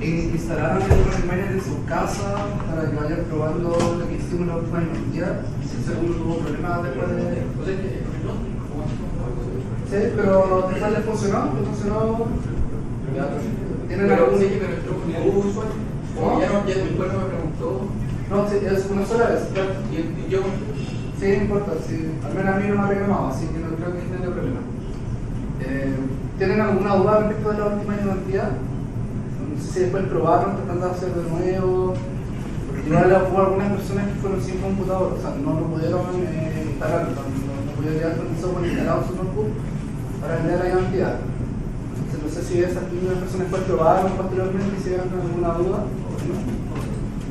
instalaron el Reminder en su casa para que vayan probando lo que hicimos la última día. Si alguno tuvo problemas después de... Sí, pero ¿qué tal les funcionó? ¿Les funcionó? ¿Tienen algún... ¿Cómo? Ya después no me preguntó. No, sí, es una sola vez. ¿Y yo? Sí, no importa, sí. Al menos a mí no me ha reclamado, así que no creo que tenga problema. ¿Tienen alguna duda respecto de la última identidad? No sé si después probaron, tratando de hacer de nuevo. Porque igual hubo algunas personas que fueron sin computador, o sea, no lo pudieron instalar, no pudieron llevar con el software instalado en su notebook para vender la identidad. Entonces, no sé si esas primeras personas después probaron posteriormente y si vieron con alguna duda o no.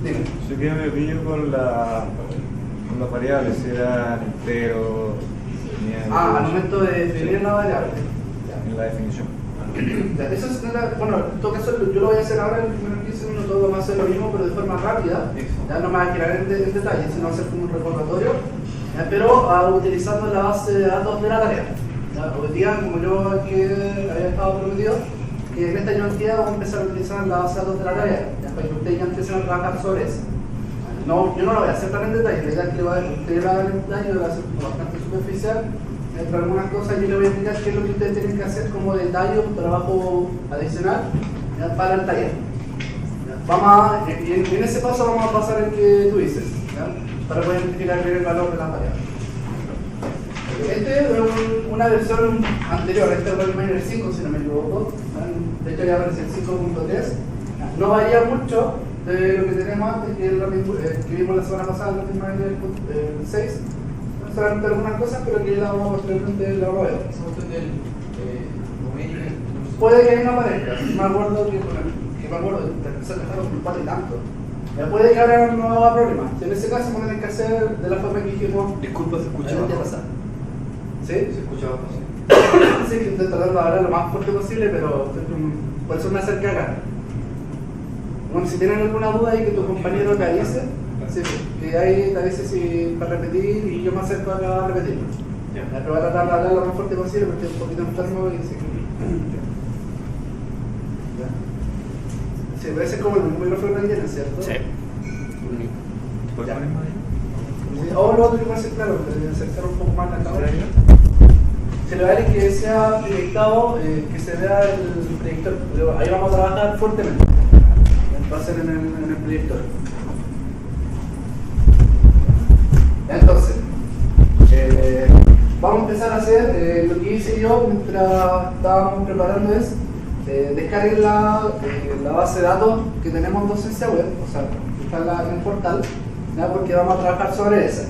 Dime. Yo que me pillo con las variables, si eran entero, al momento de definir la variable. en la definición. Eso es bueno, en todo caso yo lo voy a hacer ahora en los primeros 15 minutos, vamos a hacer lo mismo pero de forma rápida. Ya no me voy a quedar en detalle, sino va a ser como un recordatorio, pero utilizando la base de datos de la tarea. Hoy día, como yo aquí había estado prometido, que en esta identidad vamos a empezar a utilizar la base de datos de la tarea, para que ustedes ya empiecen a trabajar sobre eso. No, yo no lo voy a hacer tan en detalle, la idea es que ustedes lo hagan en detalle, lo voy a hacer bastante superficial. Entre algunas cosas yo les voy a explicar qué es lo que ustedes tienen que hacer como detalle, un trabajo adicional para el taller. En ese paso vamos a pasar el que tú dices, para poder identificar bien el valor de la variable. Este es una versión anterior, este es el Reminder 5 si no me equivoco, de hecho ya aparece el 5.3. No varía mucho de lo que tenemos antes, que vimos la semana pasada, el Reminder 6. Solamente algunas cosas, pero que la vamos a posteriormente la vamos a ver. Puede que ahí no aparezca, me acuerdo que se dejaron culpar y tanto. Puede que ahora no haga problema. En ese caso vamos a tener que hacer de la forma que dijimos. Disculpa, se escucha bajo. ¿Sí? Se escucha bajo. Sí, que intentar hablar lo más fuerte posible, pero por eso me acerqué acá. Bueno, si tienen alguna duda ahí que tu compañero te avise, sí, que ahí te avise si para repetir y yo me acerco acá a repetirlo. Pero voy a tratar de hablar lo más fuerte posible porque estoy un poquito enfermo y sí. Sí, puede ser como el micrófono que tiene, ¿cierto? Sí. ¿Puedes poner más ahí? O lo otro que puede ser claro, acercar un poco más la cámara. Se le va a dar que sea proyectado, que se vea el proyector. Ahí vamos a trabajar fuertemente. Va a ser en el proyector. Entonces, vamos a empezar a hacer lo que hice yo mientras estábamos preparando es descarguen la base de datos que tenemos en Docencia Web, o sea, está en el portal, ¿ya? Porque vamos a trabajar sobre esa.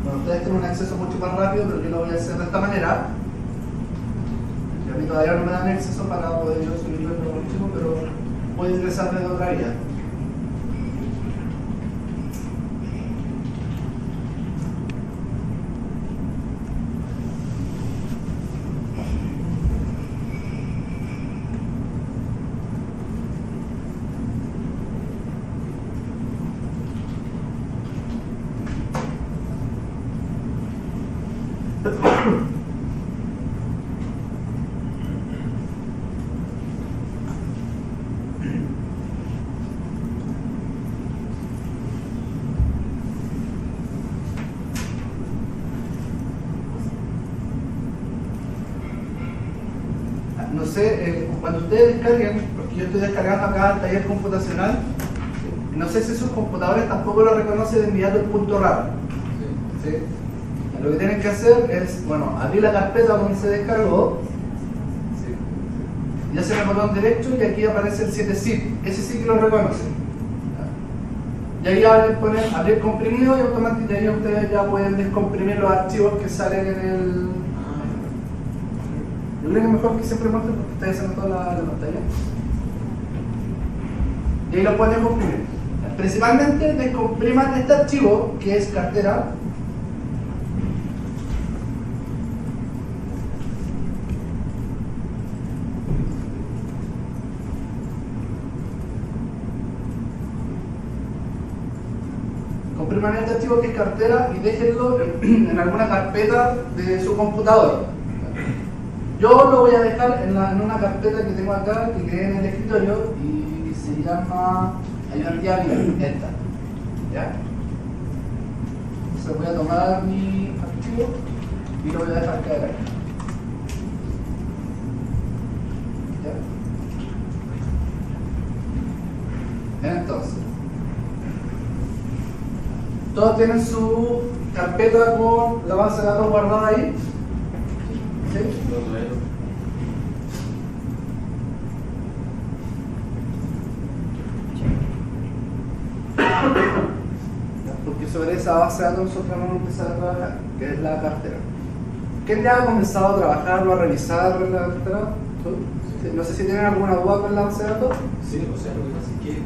Bueno, ustedes tienen un acceso mucho más rápido, pero yo lo voy a hacer de esta manera. Y a mí todavía no me dan acceso para poder yo subirlo en el archivo, pero puedo ingresar desde otra vía. No sé, cuando ustedes descarguen, porque yo estoy descargando acá el taller computacional, no sé si sus computadores tampoco lo reconocen de inmediato el punto raro. ¿Sí? Lo que tienen que hacer es, bueno, abrir la carpeta donde se descargó, y hacen el botón derecho y aquí aparece el 7-zip, ese sí que lo reconoce. Y ahí van a poner abrir comprimido y automáticamente ahí ustedes ya pueden descomprimir los archivos que salen en el... Yo creo que es mejor que siempre muestren porque ustedes hacen toda la pantalla. Y ahí lo pueden descomprimir. Principalmente descompriman este archivo que es cartera. Compriman este archivo que es cartera y déjenlo en alguna carpeta de su computador. Yo lo voy a dejar en una carpeta que tengo acá, que creé en el escritorio, y se llama ayudantía bien, esta. ¿Ya? Entonces voy a tomar mi archivo y lo voy a dejar caer acá. ¿Ya? Entonces, todos tienen su carpeta con la base de datos guardada ahí. ¿Sí? Porque sobre esa base de datos nosotros vamos a empezar a trabajar, que es la cartera. ¿Quién ya ha comenzado a trabajar o a revisar la cartera? ¿Tú? No sé si tienen alguna duda con la base de datos. Sí, o sea, lo que pasa es que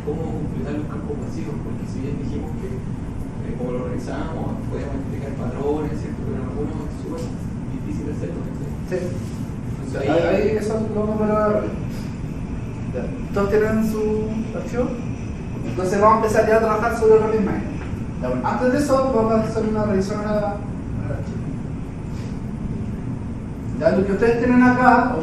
cómo completar los campos vacíos, porque si bien dijimos que como lo revisamos, podemos identificar patrones, ¿cierto? Pero en algunos es súper difícil hacerlo. Sí. Entonces, Ahí eso lo vamos a ver. ¿Todos tienen su archivo? Entonces vamos a empezar ya a trabajar sobre la misma. Antes de eso vamos a hacer una revisión al archivo. Ya lo que ustedes tienen acá, o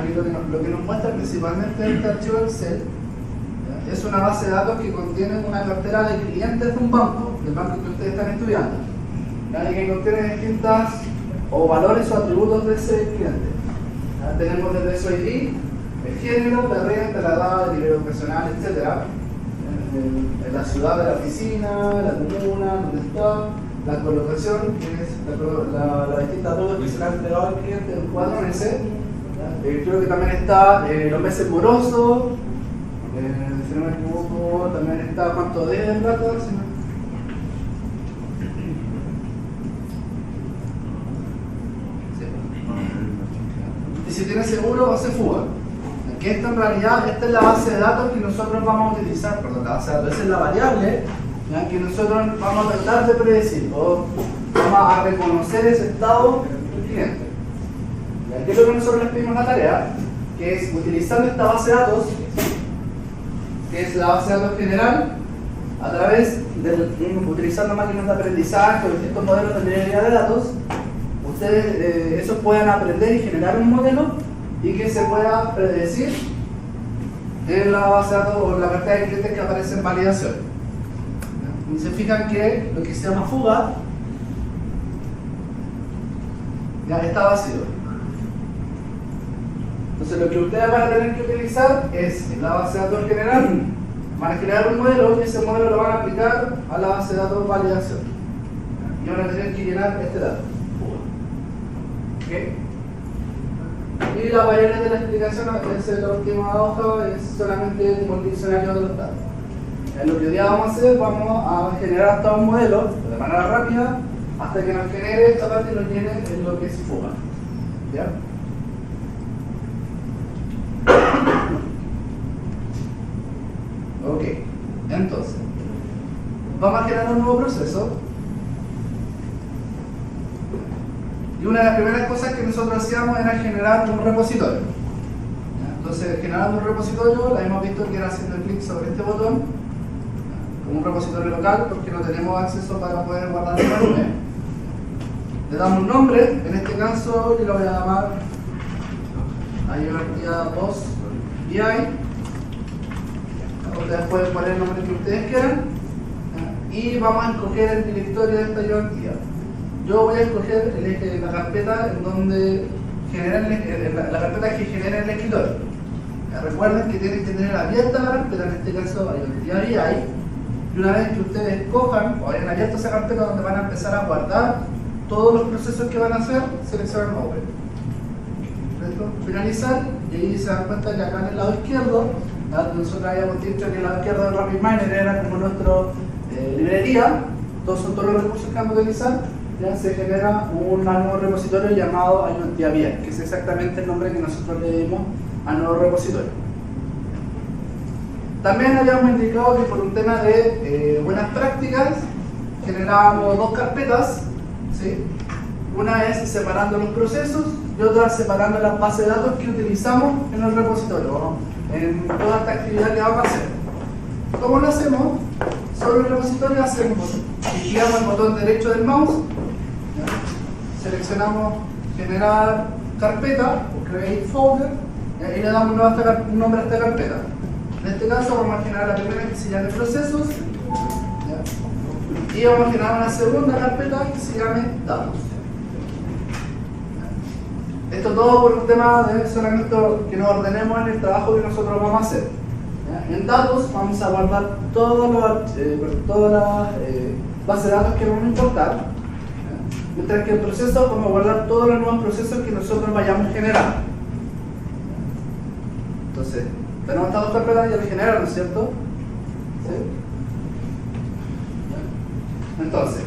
lo que nos muestra principalmente este archivo Excel, ¿ya? Es una base de datos que contiene una cartera de clientes de un banco, del banco que ustedes están estudiando, ¿ya? Y que contiene distintas o valores o atributos de ese cliente. ¿Ya? Tenemos desde su ID, el género, la renta, la edad, el nivel educacional, etc. En la ciudad de la oficina, la comuna, donde está, la colocación, que es la distinta duda que se le ha entregado al cliente del cuadro ese. Creo que también está los meses morosos, si no me equivoco, también está cuánto debe el rato. Y si tiene seguro o hace fuga. Que esta en realidad, esta es la base de datos que nosotros vamos a utilizar, perdón, la base de datos, esa es la variable, ¿ya? Que nosotros vamos a tratar de predecir o vamos a reconocer ese estado del cliente. ¿Ya? ¿Qué es lo que nosotros les pedimos la tarea? Que es utilizando esta base de datos, que es la base de datos general, a través de utilizando máquinas de aprendizaje o distintos modelos de minería de datos, ustedes esos puedan aprender y generar un modelo y que se pueda predecir en la base de datos o la cantidad de clientes que aparecen en validación. Y se fijan que lo que se llama fuga ya está vacío. Entonces lo que ustedes van a tener que utilizar es en la base de datos general, van a crear un modelo y ese modelo lo van a aplicar a la base de datos validación. Y van a tener que llenar este dato. ¿Okay? Y la variable de la explicación es la última hoja, es solamente como el diccionario de los datos. Lo que hoy día vamos a hacer, vamos a generar hasta un modelo de manera rápida hasta que nos genere esta parte y nos llene en lo que es fuga. ¿Ya? Ok, entonces vamos a generar un nuevo proceso. Y una de las primeras cosas que nosotros hacíamos era generar un repositorio. Entonces, generando un repositorio, la hemos visto que era haciendo clic sobre este botón, como un repositorio local, porque no tenemos acceso para poder guardar la nube. Le damos un nombre, en este caso yo lo voy a llamar ayudantía 2 BI. Ustedes pueden poner el nombre que ustedes quieran. Y vamos a escoger el directorio de esta ayudantía. Yo voy a escoger la carpeta en donde la carpeta que genera el escritorio. Recuerden que tienen que tener abierta la carpeta, en este caso ayudantía BI, y una vez que ustedes cojan o hayan abierto esa carpeta donde van a empezar a guardar todos los procesos que van a hacer, seleccionan Open. Finalizar, y ahí se dan cuenta que acá en el lado izquierdo, nosotros habíamos dicho que el lado izquierdo del RapidMiner era como nuestra librería, son todos los recursos que vamos a utilizar. Ya se genera un nuevo repositorio llamado ayudantía BI, que es exactamente el nombre que nosotros le dimos al nuevo repositorio. También habíamos indicado que por un tema de buenas prácticas generábamos dos carpetas, ¿sí? Una es separando los procesos y otra separando las bases de datos que utilizamos en el repositorio, ¿no? En toda esta actividad que vamos a hacer. ¿Cómo lo hacemos? Sobre el repositorio hacemos, clicamos el botón derecho del mouse, ¿ya? Seleccionamos generar carpeta, o create folder, y le damos un nombre a esta carpeta. En este caso vamos a generar la primera que se llame procesos, ¿ya? Y vamos a generar una segunda carpeta que se llame datos. Esto todo por un tema de solamente que nos ordenemos en el trabajo que nosotros vamos a hacer. ¿Ya? En datos vamos a guardar todas las bases de datos que vamos a importar, ¿ya? Mientras que en procesos vamos a guardar todos los nuevos procesos que nosotros vayamos a generar. Entonces, tenemos estas dos carpetas ya las generaron, ¿cierto? ¿Sí? Entonces,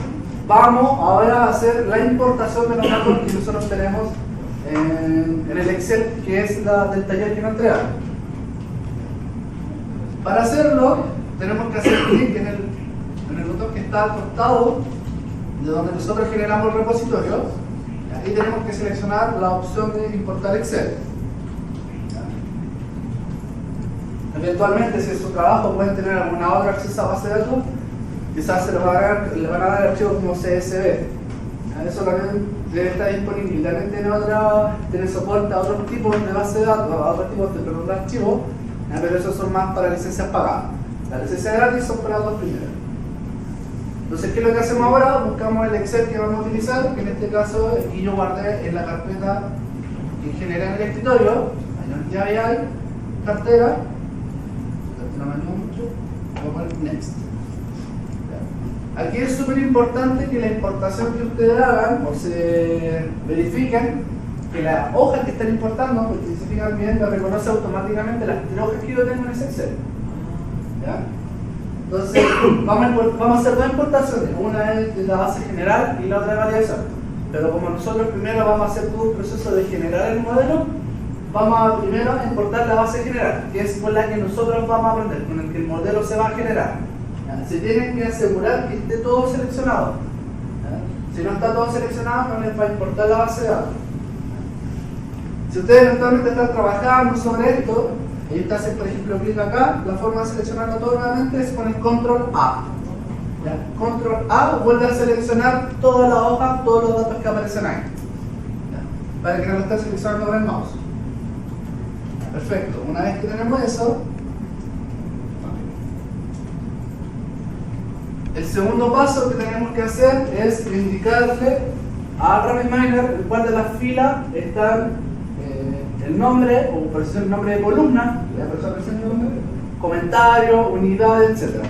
vamos ahora a hacer la importación de los datos que nosotros tenemos en el Excel, que es la del taller que nos entregaron. Para hacerlo, tenemos que hacer clic en el botón que está al costado de donde nosotros generamos el repositorio, y tenemos que seleccionar la opción de importar Excel. Eventualmente, si en su trabajo pueden tener alguna otra acceso a base de datos, quizás le van a dar archivos como CSV. Eso también debe estar disponible. También tiene soporte a otros tipos de base de datos, a otros tipos de archivos, pero esos son más para licencias pagadas. Las licencias gratis son para los dos primeros. Entonces, ¿qué es lo que hacemos ahora? Buscamos el Excel que vamos a utilizar, que en este caso aquí yo guardé en la carpeta que generé en el escritorio. Ahí hay cartera. Vamos a poner next. Aquí es súper importante que la importación que ustedes hagan o se verifiquen que la hoja que están importando, porque si se fijan bien, la reconoce automáticamente las 3 hojas que yo tengo en ese Excel. ¿Ya? Entonces, vamos a hacer dos importaciones, una es de la base general y la otra de validación. Pero como nosotros primero vamos a hacer todo un proceso de generar el modelo, vamos a primero importar la base general, que es con la que nosotros vamos a aprender, con el que el modelo se va a generar. Se tienen que asegurar que esté todo seleccionado. Si no está todo seleccionado, no les va a importar la base de datos. Si ustedes eventualmente están trabajando sobre esto, y ustedes hacen, por ejemplo, clic acá, la forma de seleccionarlo todo nuevamente es poner Control A. ¿Ya? Control A vuelve a seleccionar toda la hoja, todos los datos que aparecen ahí. ¿Ya? Para que no lo estén seleccionando con el mouse. Perfecto. Una vez que tenemos eso, el segundo paso que tenemos que hacer es indicarle a RapidMiner en cuál de las filas están el nombre, o por decir el nombre de columna, comentario, unidad, etc.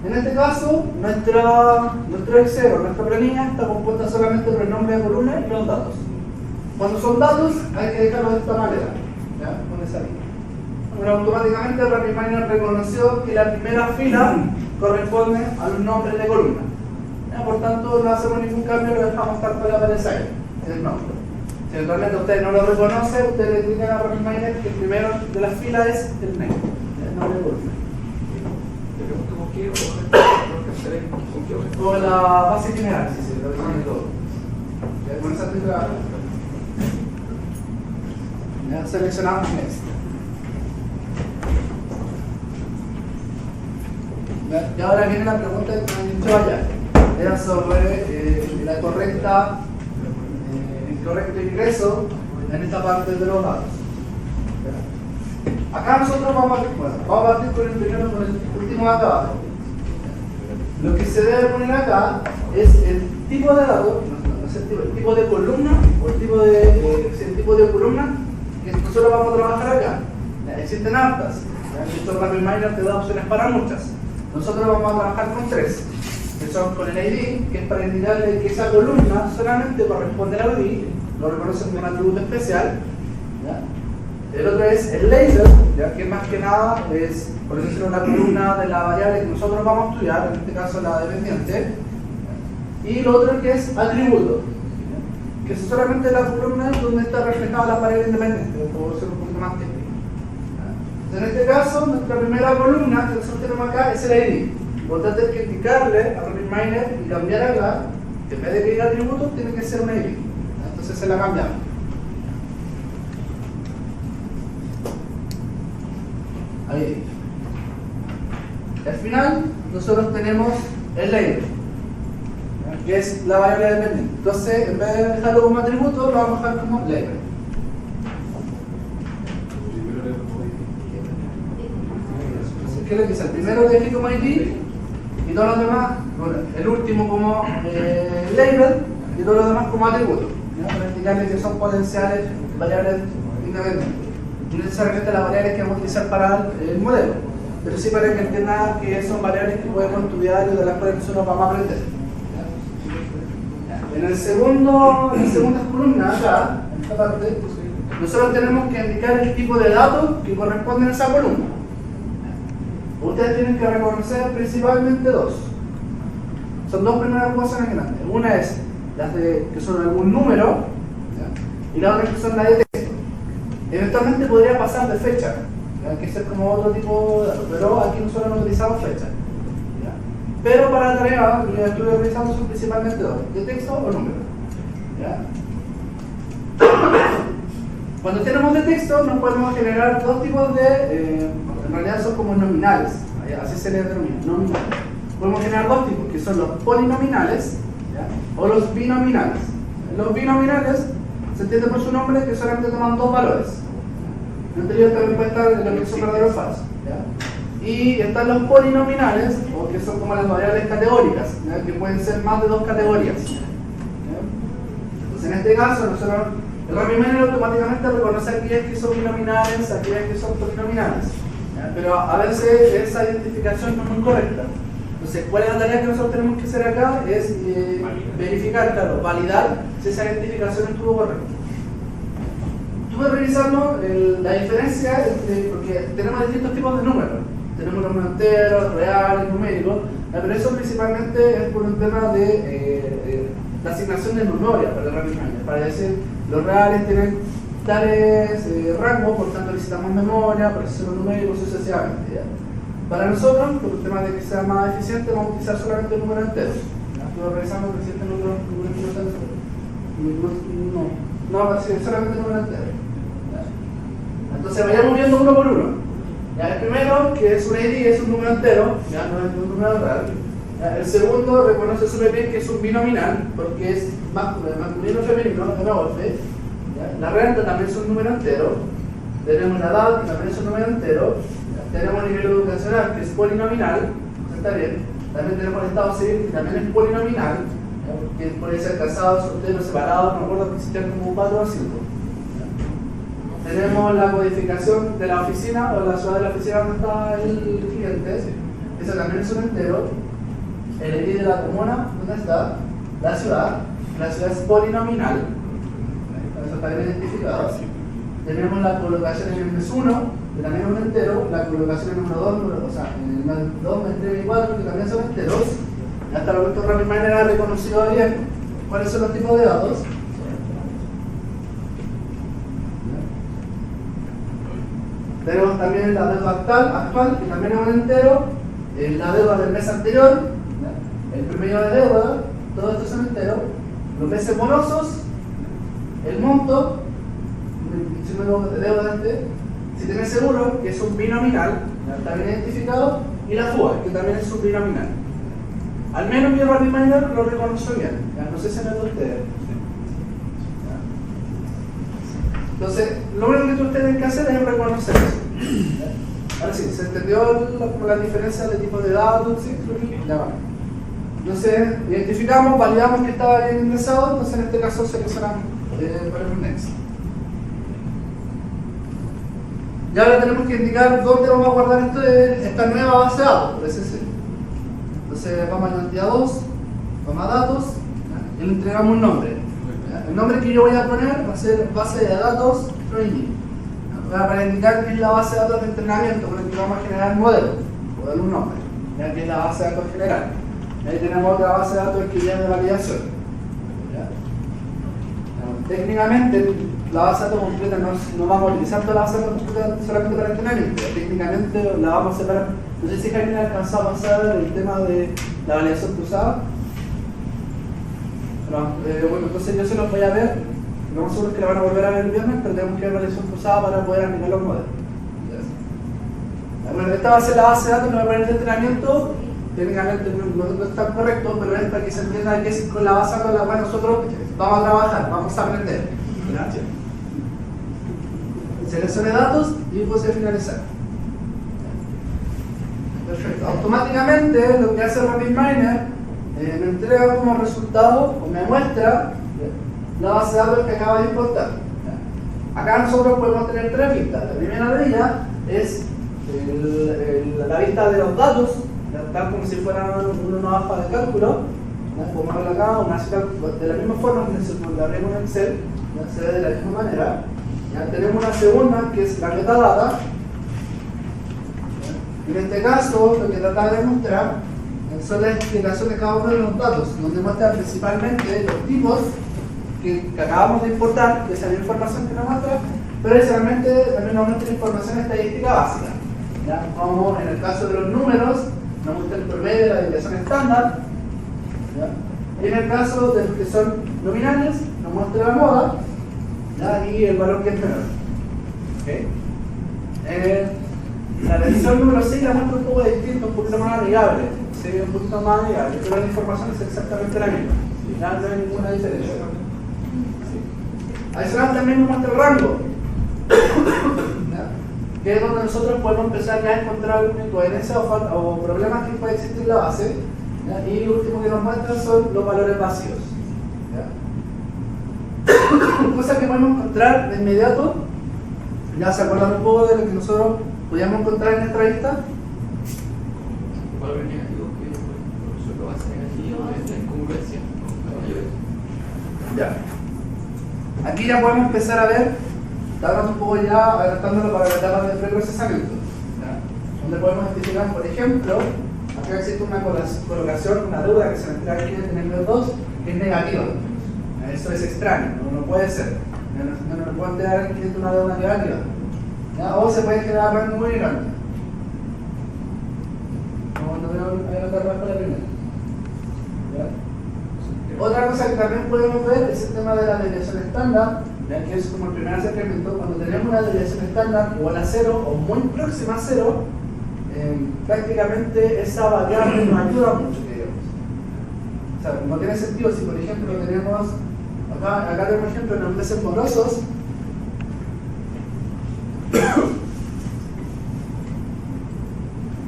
En este caso, nuestro Excel o nuestra planilla está compuesta solamente por el nombre de columna y los datos. Cuando son datos, hay que dejarlo de esta manera, ¿ya? Con esa línea. Bueno, automáticamente RapidMiner reconoció que la primera fila corresponde a los nombres de columna. ¿Ya? Por tanto, no hacemos ningún cambio, lo dejamos tal cual aparece ahí, en el nombre. Si eventualmente usted no lo reconoce, usted le clican a RapidMiner que el primero de la fila es el name, el nombre de columna. Te pregunto con qué hoja, con qué hoja. O la base general, sí, lo dicen todo. Ya, con esa estoy trabajando. Ya seleccionamos next. Y ahora viene la pregunta que me han dicho allá. Era sobre el correcto ingreso en esta parte de los datos. Acá nosotros vamos a partir con el último de acá abajo. Lo que se debe poner acá es el tipo de dato, el tipo de columna o el tipo de columna que nosotros vamos a trabajar acá. Existen hartas. Esto RapidMiner te da opciones para muchas. Nosotros vamos a trabajar con 3, que son con el ID, que es para indicarle que esa columna solamente corresponde al ID, lo reconocen como un atributo especial. ¿Ya? El otro es el laser, ya que más que nada es, por decirlo, una columna de la variable que nosotros vamos a estudiar, en este caso la dependiente. Y lo otro que es atributo, que es solamente la columna donde está reflejada la variable independiente, por ser un poquito más técnico. En este caso, nuestra primera columna que nosotros tenemos acá es el ID. Por tanto, hay que indicarle a RapidMiner y cambiar acá, que en vez de que diga atributo, tiene que ser un ID. Entonces se la cambiamos. Ahí. Al final, nosotros tenemos el label. que es la variable dependiente. Entonces, en vez de dejarlo como atributo, lo vamos a dejar como label. ¿Qué es lo que dice? El primero lo dejé como ID y todos los demás, bueno, el último como label y todos los demás como atributo, ¿ya? Para indicarles que son potenciales variables independientes. No necesariamente las variables que vamos a utilizar para el modelo, pero sí para que entiendan que son variables que podemos estudiar y de las cuales nosotros vamos a aprender. En las segundas columnas, acá, en esta parte, nosotros tenemos que indicar el tipo de datos que corresponden a esa columna. Ustedes tienen que reconocer principalmente dos. Son dos primeras cosas grandes. Una es las que son algún número, ¿ya? Y la otra que son las de texto. Eventualmente podría pasar de fecha, ¿ya? Que es como otro tipo de datos, pero aquí nosotros no utilizamos fecha. ¿Ya? Pero para la tarea, lo que estoy utilizando son principalmente dos, de texto o número. ¿Ya? Cuando tenemos de texto, nos podemos generar dos tipos de, en realidad son como nominales, así se les denomina, nominales. Podemos generar dos tipos, que son los polinominales, ¿ya? O los binominales. Los binominales se entiende por su nombre que solamente toman dos valores. En anterior también puede estar lo que son verdadero o falso. ¿Ya? Y están los polinominales, o que son como las variables categóricas, ¿ya? Que pueden ser más de dos categorías. ¿Ya? Entonces en este caso nosotros el RapidMiner automáticamente reconoce aquellas que son binominales, aquellas que son polinominales. ¿Ya? Pero a veces esa identificación no es muy correcta. Entonces, ¿cuál es la tarea que nosotros tenemos que hacer acá? Es verificar, claro, validar si esa identificación estuvo correcta. Estuve revisando la diferencia entre, porque tenemos distintos tipos de números. Tenemos números enteros, reales, numéricos, pero eso principalmente es por un tema de la asignación de memoria para el RapidMiner. Para decir, los reales tienen tales rangos, por tanto necesitamos memoria, procesos numéricos sucesivamente. ¿Ya? Para nosotros, por el tema de que sea más eficiente, vamos a utilizar solamente números enteros. Estuve revisando que existen números enteros. No, solamente números enteros. Entonces vayamos viendo uno por uno. ¿Ya? El primero, que es un ID, es un número entero, ya no es un número real. ¿Ya? El segundo reconoce súper bien que es un binominal, porque es masculino o femenino, de la golpe. La renta también es un número entero. Tenemos la edad, que también es un número entero. Tenemos el nivel educacional, que es polinominal, está bien. También tenemos el estado civil, que también es polinominal, que puede ser casado, soltero, separado, no me acuerdo que existían como 4 o 5. Tenemos la codificación de la oficina o la ciudad de la oficina donde está el cliente, eso también es un entero. El ID de la comuna, donde está la ciudad es polinominal, eso está bien identificado. Tenemos la colocación en el mes 1, que también es un entero, la colocación en el número 2, o sea, en el mes 2, mes 3 y 4, que también son enteros. Hasta el momento RapidMiner ha reconocido bien cuáles son los tipos de datos. Tenemos también la deuda actual, que también es un entero, la deuda del mes anterior, el promedio de deuda, todo esto es un entero, los meses morosos, el monto, de deuda si tenés seguro, que es un binominal, está bien identificado, y la fuga, que también es un binominal. Al menos mi RapidMiner lo reconoció bien, no sé si me lo ustedes. Entonces, lo único que ustedes tienen que hacer es reconocer eso. Ahora sí, ¿se entendió la diferencia de tipo de datos? ¿Sí? Ya va. Entonces, identificamos, validamos que estaba bien ingresado, entonces en este caso seleccionamos para el next. Y ahora tenemos que indicar dónde vamos a guardar esta nueva base de datos, por SSL. Entonces vamos a la entidad 2, vamos a datos, y le entregamos un nombre. El nombre que yo voy a poner va a ser base de datos training, para indicar que es la base de datos de entrenamiento con la que vamos a generar el modelo, o darle un nombre, ya que es la base de datos general. Y ahí tenemos otra base de datos que ya es de validación. Técnicamente, la base de datos completa no vamos a utilizar toda la base de datos completa solamente para entrenamiento, técnicamente la vamos a separar. No sé si alguien ha alcanzado a pasar el tema de la validación cruzada. Bueno, entonces yo se los voy a ver, lo más seguro es que la van a volver a ver el viernes, pero tenemos que ver validación cruzada para poder aplicar los modelos. Bueno, esta va a ser la base de datos que va a poner de entrenamiento, técnicamente no está correcto, pero es para que se entienda que es con la base con la cual nosotros vamos a trabajar, vamos a aprender. Gracias. Seleccione datos y puse finalizar. Perfecto. Automáticamente lo que hace RapidMiner me entrega como resultado o me muestra la base de datos que acaba de importar. Acá nosotros podemos tener tres vistas. La primera de ellas es la vista de los datos, tal como si fuera una hoja de cálculo. Podemos verla acá, de la misma forma que se lo abrimos en Excel, se ve de la misma manera. Ya tenemos una segunda que es la metadata. En este caso, lo que trataba de mostrar son las explicaciones de cada uno de los datos, donde muestra principalmente los tipos que acabamos de importar, que es la información que nos muestra, pero adicionalmente también nos muestra información estadística básica. ¿Ya? Como en el caso de los números, nos muestra el promedio de la desviación estándar. ¿Ya? Y en el caso de los que son nominales, nos muestra la moda, ¿ya? Y el valor que es menor. ¿Okay? La versión número 6 la muestra un poco distinto, un poquito más amigable. Sí, un poquito más amigable, pero la información es exactamente la misma. Ya no hay ninguna diferencia. Adicional también nos muestra el rango, que es donde nosotros podemos empezar ya a encontrar incoherencias o problemas que puede existir en la base. ¿Ya? Y lo último que nos muestra son los valores vacíos. Cosas que podemos encontrar de inmediato. Ya se acuerdan un poco de lo que nosotros podíamos encontrar en esta lista. Valores negativos, que son lo base negativo, es la incongruencia. Ya. Aquí ya podemos empezar a ver, hablando un poco ya, adelantándolo para la etapa de preprocesamiento, donde podemos identificar, por ejemplo, acá existe una colocación, una deuda que se me entrega aquí en el nivel 2, que es negativa. Eso es extraño, no puede ser. No puede entregar al cliente una deuda negativa. ¿Ya? O se puede generar rango muy grande. No veo anotar más para la primera. ¿Ya? Otra cosa que también podemos ver es el tema de la desviación estándar, ya que es como el primer acercamiento. Cuando tenemos una desviación estándar igual a 0 o muy próxima a 0, prácticamente esa variable nos ayuda mucho, digamos. O sea, no tiene sentido si, por ejemplo, tenemos acá tenemos ejemplo en los meses morosos.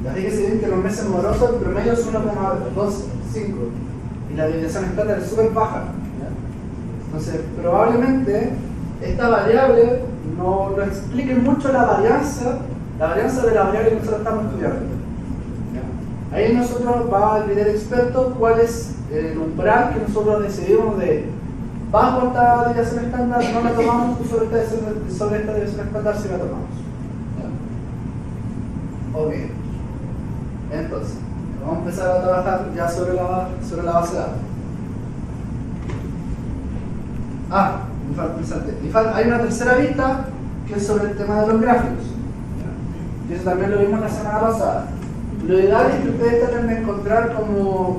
Ya fíjense bien que en los meses morosos el promedio es 1,25 y la desviación estándar es súper baja. ¿Ya? Entonces, probablemente esta variable no explique mucho la varianza de la variable que nosotros estamos estudiando. ¿Ya? Ahí nosotros va a pedir experto cuál es el umbral que nosotros decidimos de bajo esta desviación estándar, no la tomamos, sobre esta desviación estándar sí la tomamos. ¿Ya? Ok. Entonces, vamos a empezar a trabajar ya sobre la base de datos. Me falta hay una tercera vista que es sobre el tema de los gráficos. ¿Ya? Y eso también lo vimos la semana pasada. Lo ideal es que ustedes traten de encontrar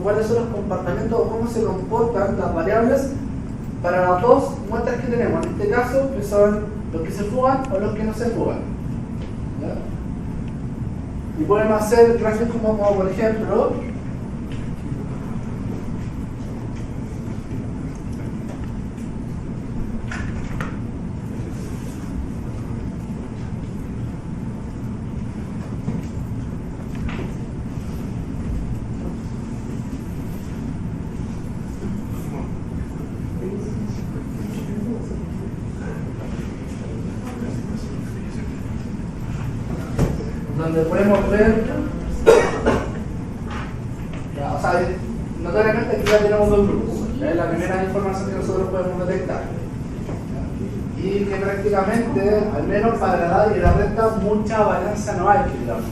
cuáles son los comportamientos o cómo se comportan las variables para las dos muestras que tenemos, en este caso, que son los que se fugan o los que no se fugan. ¿Ya? Y podemos hacer gráficos como por ejemplo, donde podemos ver, ya, o sea, notoriamente aquí ya tenemos dos grupos. Es la primera información que nosotros podemos detectar. ¿Ya? Y que prácticamente, al menos para la edad y la renta, mucha varianza no hay, digamos.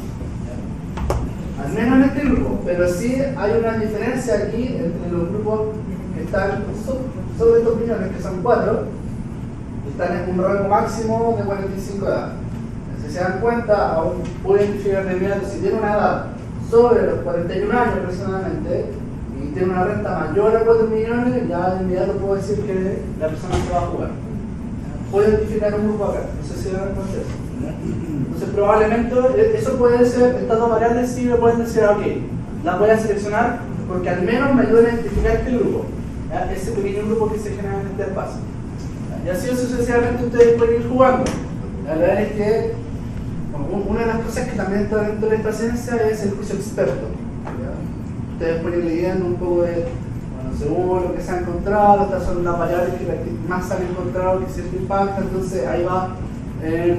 ¿Ya? Al menos en este grupo, pero sí hay una diferencia aquí entre los grupos que están sobre estos millones, que son 4, que están en un rango máximo de 45 edades. Si se dan cuenta, aún puedo identificar de inmediato si tiene una edad sobre los 41 años aproximadamente y tiene una renta mayor a 4 millones, ya de inmediato puedo decir que la persona se va a jugar. Puedo identificar un grupo acá, no sé si dan cuenta de eso. Entonces probablemente eso puede ser, estas dos variables sí me pueden decir, ok, las voy a seleccionar porque al menos me ayudan a identificar este grupo, ¿ya? Ese pequeño grupo que se genera en este espacio. Y así sucesivamente ustedes pueden ir jugando. La verdad es que una de las cosas que también está dentro de esta ciencia es el juicio experto. ¿Ya? Ustedes pueden ir leyendo un poco de, bueno, según lo que se ha encontrado, estas son las variables que más se han encontrado que cierto impacto, entonces ahí va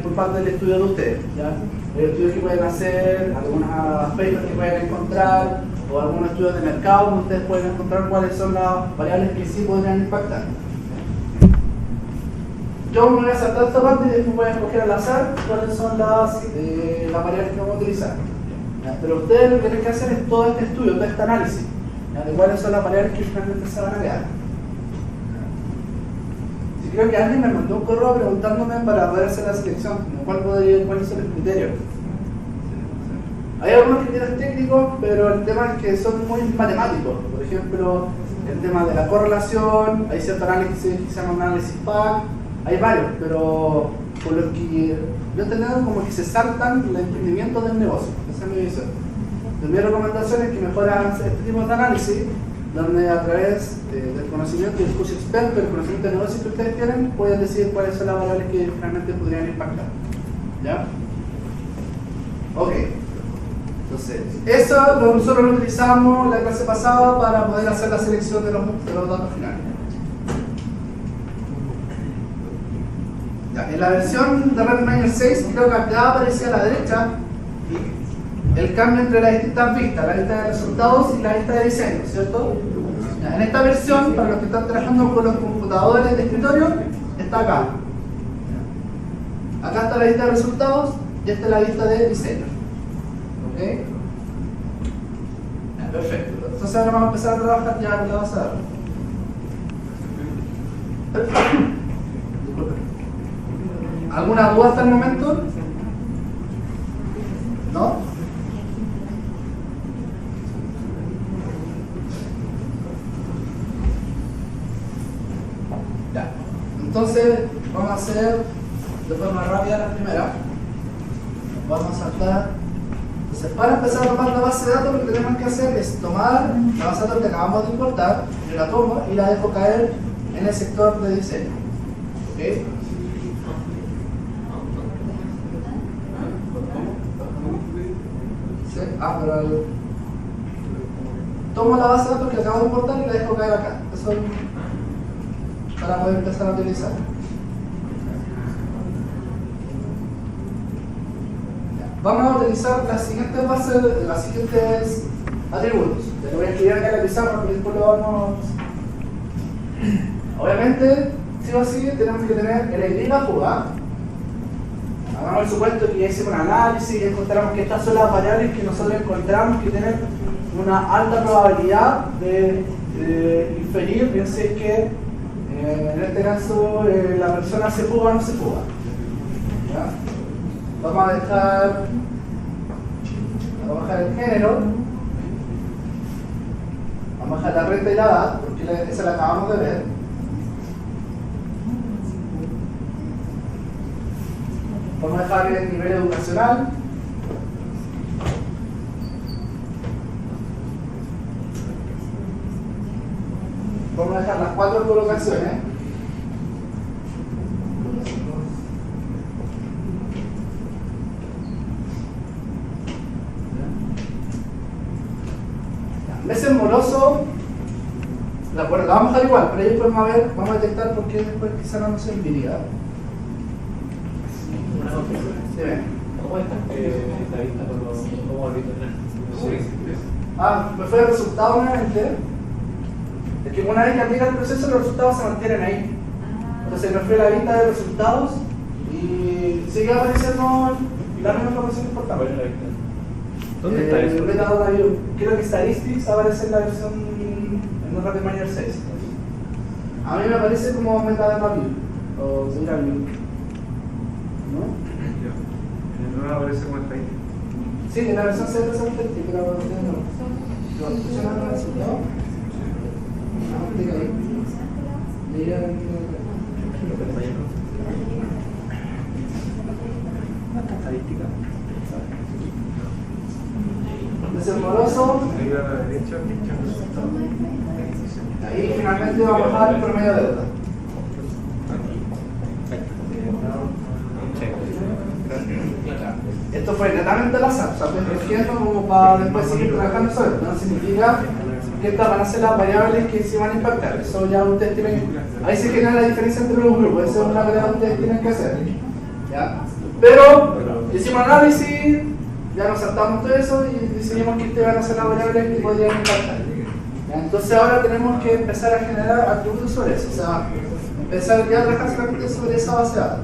por parte del estudio de ustedes. ¿Ya? El estudio que pueden hacer, algunos aspectos que pueden encontrar, o algunos estudios de mercado donde ustedes pueden encontrar cuáles son las variables que sí podrían impactar. Yo me voy a saltar esta parte y después voy a escoger al azar cuáles son las variables que vamos a utilizar. ¿Ya? Pero ustedes lo que tienen que hacer es todo este estudio, todo este análisis, ¿ya? De cuáles son las variables que finalmente se van a crear. Sí, creo que alguien me mandó un correo preguntándome para poder hacer la selección, cuáles son los criterios. Hay algunos criterios técnicos, pero el tema es que son muy matemáticos. Por ejemplo, el tema de la correlación, hay cierto análisis que se llama un análisis PAC, hay varios, pero por lo que yo he entendido como que se saltan el emprendimiento del negocio. Esa es mi visión. Mi recomendación es que mejoran este tipo de análisis, donde a través del conocimiento y del curso experto, el conocimiento de negocio que ustedes tienen, pueden decidir cuáles son las variables que finalmente podrían impactar. ¿Ya? Ok. Entonces, eso nosotros lo utilizamos la clase pasada para poder hacer la selección de los datos finales. Ya, en la versión de RapidMiner 6, creo que acá aparecía a la derecha el cambio entre las distintas vistas, la vista de resultados y la vista de diseño, ¿cierto? Ya, en esta versión, para los que están trabajando con los computadores de escritorio, está acá. Acá está la vista de resultados y esta es la vista de diseño. ¿Ok? Ya, perfecto. Entonces ahora vamos a empezar a trabajar ya con la base de datos. Disculpen. ¿Alguna duda hasta el momento? ¿No? Ya. Entonces vamos a hacer de forma rápida la primera. Vamos a saltar. Entonces, para empezar a tomar la base de datos, lo que tenemos que hacer es tomar la base de datos que acabamos de importar, yo la tomo y la dejo caer en el sector de diseño. ¿Ok? ¿Sí? Pero tomo la base de datos que acabo de importar y la dejo caer acá. Eso es para poder empezar a utilizar. Vamos a utilizar las siguientes bases, las siguientes atributos. Te lo voy a escribir acá en la pizarra, pero después lo vamos. Obviamente, si o sí, tenemos que tener el ID la fuga. Hagamos el supuesto que ya hicimos un análisis y encontramos que estas son las variables que nosotros encontramos que tienen una alta probabilidad de inferir, bien si es que en este caso la persona se fuga o no se fuga. ¿Ya? Vamos a dejar el género, vamos a dejar la renta y la edad, porque esa la acabamos de ver. Vamos a dejar el nivel educacional. Vamos a dejar las 4 colocaciones. Meses moroso, la vamos a dejar igual, pero ahí podemos ver, vamos a detectar por qué después quizá no nos serviría. Sí, ven. ¿Cómo está la vista con los me fue el resultado nuevamente. Es que una vez que aplica el proceso, los resultados se mantienen ahí. Entonces me fue la vista de resultados y sigue apareciendo la misma información importante. ¿Dónde está eso? Creo que Statistics aparece en la versión en el RapidMiner 6. A mí me aparece como Metadata View o Data View. ¿No? En el nuevo aparece como estadística. Sí, en la versión 6 aparece como estadística, pero la versión no. ¿Lo funcionan los resultados? Clic ahí. Estadística. meses morosos. Arriba a la derecha, Ahí finalmente vamos a bajar el promedio de deuda. Esto fue netamente al azar, o sea, estoy escogiendo como para después seguir trabajando sobre esto. No significa que estas van a ser las variables que se van a impactar. Eso ya ustedes tienen. Ahí se genera la diferencia entre los grupos, esa es una tarea que ustedes tienen que hacer. ¿Ya? Pero hicimos análisis, ya nos saltamos todo eso y decidimos que estas van a ser las variables que podrían impactar. ¿Ya? Entonces ahora tenemos que empezar a generar atributos sobre eso, o sea, empezar ya a trabajar solamente sobre esa base de datos.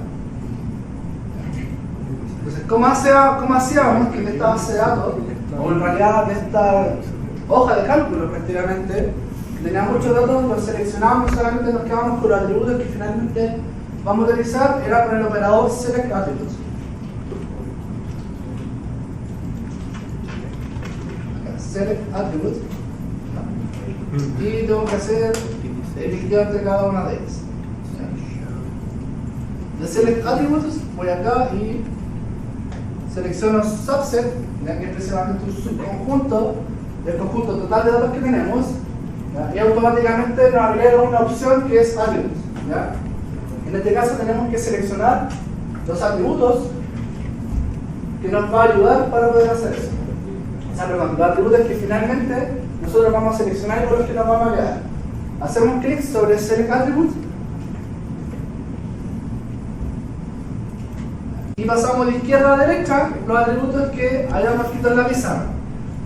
Entonces, ¿cómo hacíamos que en esta base de datos, o en realidad de esta hoja de cálculo prácticamente, tenía muchos datos, los seleccionábamos, solamente nos quedábamos con los atributos que finalmente vamos a utilizar, era con el operador select attributes. Select attributes. Y tengo que hacer el líquido entre cada una de ellas. De select attributes voy acá y selecciono subset, ya que es precisamente un subconjunto del conjunto total de datos que tenemos, ¿ya? Y automáticamente nos agrega una opción que es attributes, ¿ya? En este caso tenemos que seleccionar los atributos que nos va a ayudar para poder hacer eso. O sea, perdón, los atributos que finalmente nosotros vamos a seleccionar y por los que nos vamos a quedar. Hacemos clic sobre select attributes y pasamos de izquierda a derecha los atributos que hayamos escrito en la pizarra.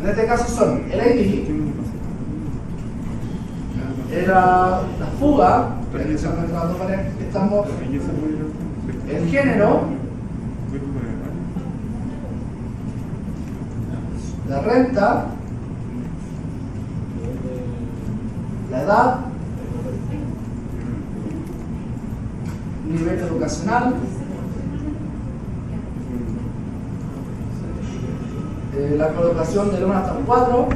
En este caso son el ID, era la fuga, que son nuestras dos variables que estamos, el género, la renta, la edad, nivel educacional, la colocación del 1 hasta el 4,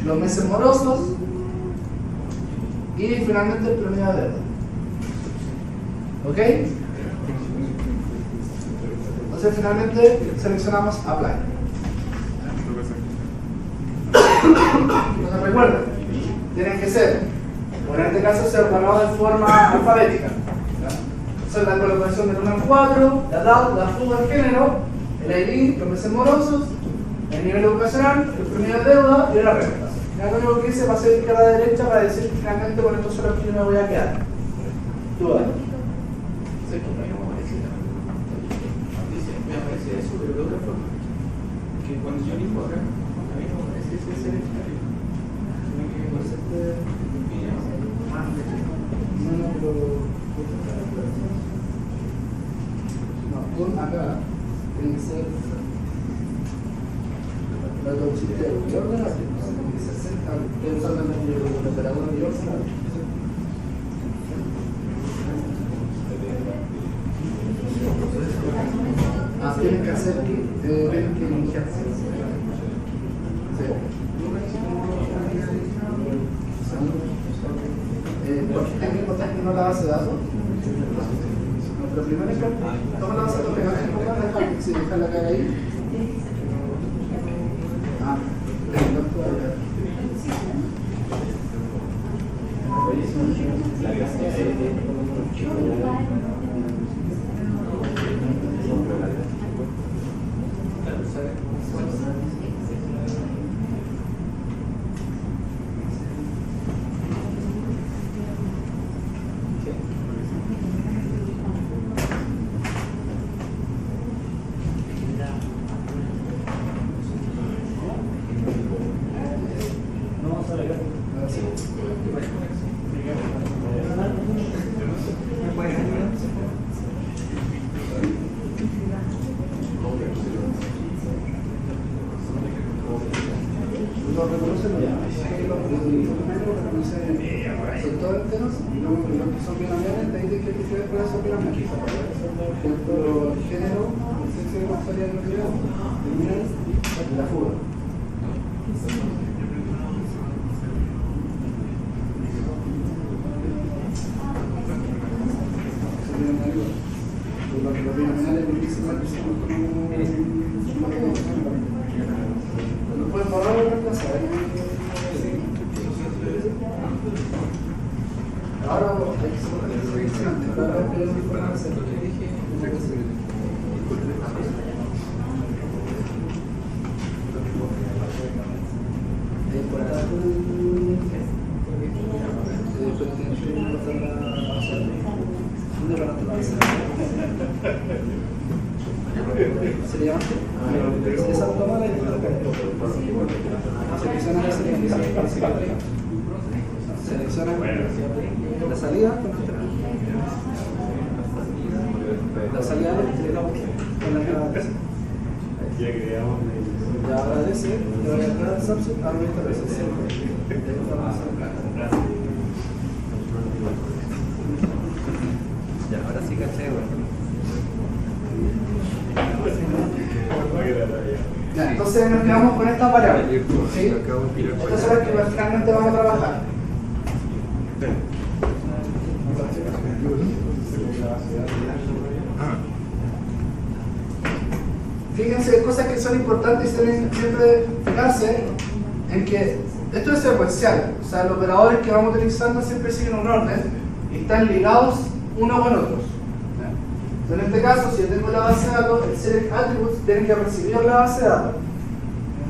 los meses morosos y finalmente el promedio de deuda. ¿Ok? Entonces finalmente seleccionamos Apply. Entonces recuerden, tienen que ser, o en este caso ser ordenado de forma alfabética. Esa es la colocación del 1 al 4, la edad, la fuga, el género, el ID, los meses morosos, el nivel educacional, el promedio de deuda y la renta. Ya lo único que hice va a ser izquierda a derecha para decir que finalmente con estos son los que yo me voy a quedar. Duda. Me aparece eso, pero de otra forma. Que cuando yo elijo acá, a mí me aparece ese seleccionario. Sino que me aparece con acá tiene que ser la toxicidad de orden, tiene que ser cerca, estoy usando el operador de orden. Tienen que hacer tienen que iniciarse. Porque tengo que encontrar que no la base de datos. Pero primero es que toma la base de datos, si deja la cara ahí. los binominales que dicen mal que se no pueden borrar o reemplazar. Ahora hay que ser seleccionante para ver qué es lo que pueden hacer. ¿Sería más? Esa toma la selecciona la selecciona la salida con la salida con la entrada. Ya agradece, te voy a entrar al subset, ahora esta presentación. Ya, ahora sí caché, Ya, entonces nos quedamos con estas variables. ¿Sí? Estas son las que finalmente vamos a trabajar. Fíjense, cosas que son importantes y tienen siempre fijarse en que esto es secuencial, o sea, los operadores que vamos utilizando siempre siguen un orden y están ligados unos con otros. En este caso, si yo tengo la base de datos, el select attributes tienen que recibir la base de datos.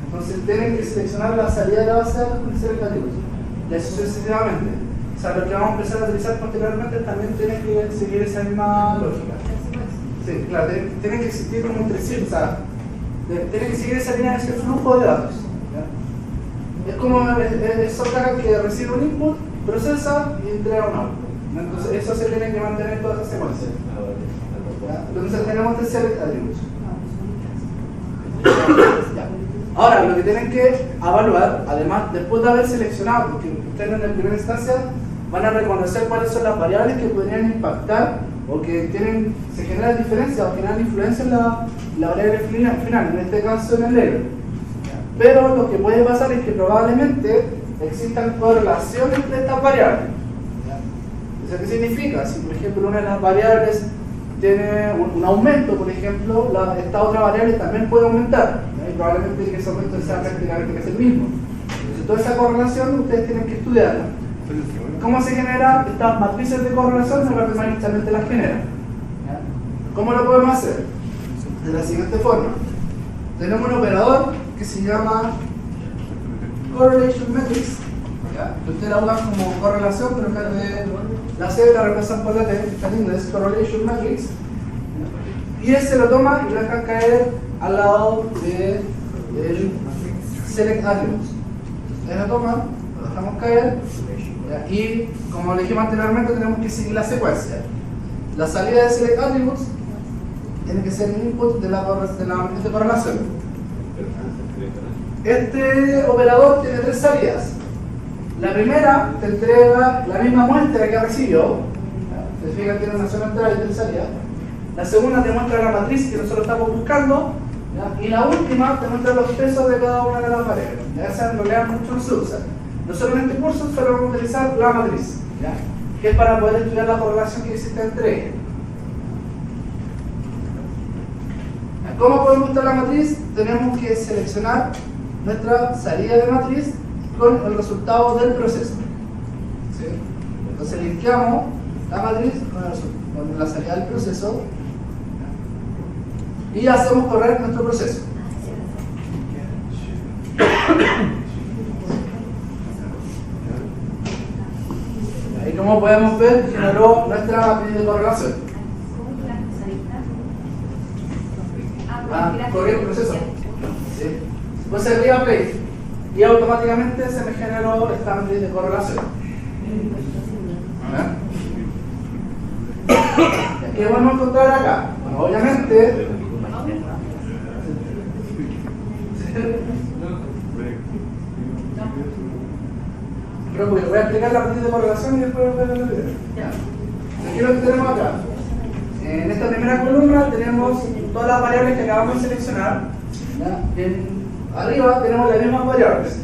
Entonces tienen que seleccionar la salida de la base de datos con el select attributes. Y así sucesivamente. O sea, lo que vamos a empezar a utilizar posteriormente también tiene que seguir esa misma lógica. Sí, claro, tiene que existir como un triciclo, o sea, tiene que seguir esa línea de ese flujo de datos. ¿Ya? Es como el software que recibe un input, procesa y entrega un output. Entonces eso se tiene que mantener toda esa secuencia. ¿Ya? Entonces tenemos el select attributes. ¿Ya? Ahora, lo que tienen que evaluar, además, después de haber seleccionado, porque ustedes en la primera instancia van a reconocer cuáles son las variables que podrían impactar o que se generan diferencias o generan influencia en la variable final, en este caso en el label. Pero lo que puede pasar es que probablemente existan correlaciones entre estas variables. ¿Eso qué significa? Si por ejemplo una de las variables tiene un aumento, por ejemplo, esta otra variable también puede aumentar. Y probablemente que ese aumento sea prácticamente el mismo. Entonces toda esa correlación ustedes tienen que estudiarla. ¿Cómo se generan estas matrices de correlación? Se prácticamente las genera. ¿Cómo lo podemos hacer? De la siguiente forma. Tenemos un operador que se llama correlation matrix, que ustedes la usan como correlación, pero en vez de la C la reemplazan por la T, está lindo, es correlation matrix. Y ese lo toma y lo deja caer al lado del select attributes. Ustedes lo toman, lo dejamos caer. Y como le dijimos anteriormente, tenemos que seguir la secuencia. La salida de select attributes tiene que ser el input de la matriz de correlación. Este operador tiene tres salidas. La primera te entrega la misma muestra que recibió. Se fijan, tiene una sola entrada y tres salidas. La segunda te muestra la matriz que nosotros estamos buscando. ¿Ya? Y la última te muestra los pesos de cada una de las variables. Esa en realidad mucho no se usa. Nosotros en este curso solo vamos a utilizar la matriz, ¿ya? Que es para poder estudiar la correlación que existe entre ellas. ¿Cómo podemos usar la matriz? Tenemos que seleccionar nuestra salida de matriz con el resultado del proceso. ¿Sí? Entonces linkeamos la matriz con la salida del proceso y hacemos correr nuestro proceso. Y como podemos ver, generó nuestra matriz de correlación. Corrió el proceso. ¿Sí? Pues se arriba play y automáticamente se me generó esta matriz de correlación. ¿Qué vamos a encontrar acá? Bueno, obviamente pero voy a explicar la matriz de correlación y después voy a ver el video. Aquí lo que tenemos acá. En esta primera columna tenemos todas las variables que acabamos de seleccionar. Arriba tenemos las mismas variables.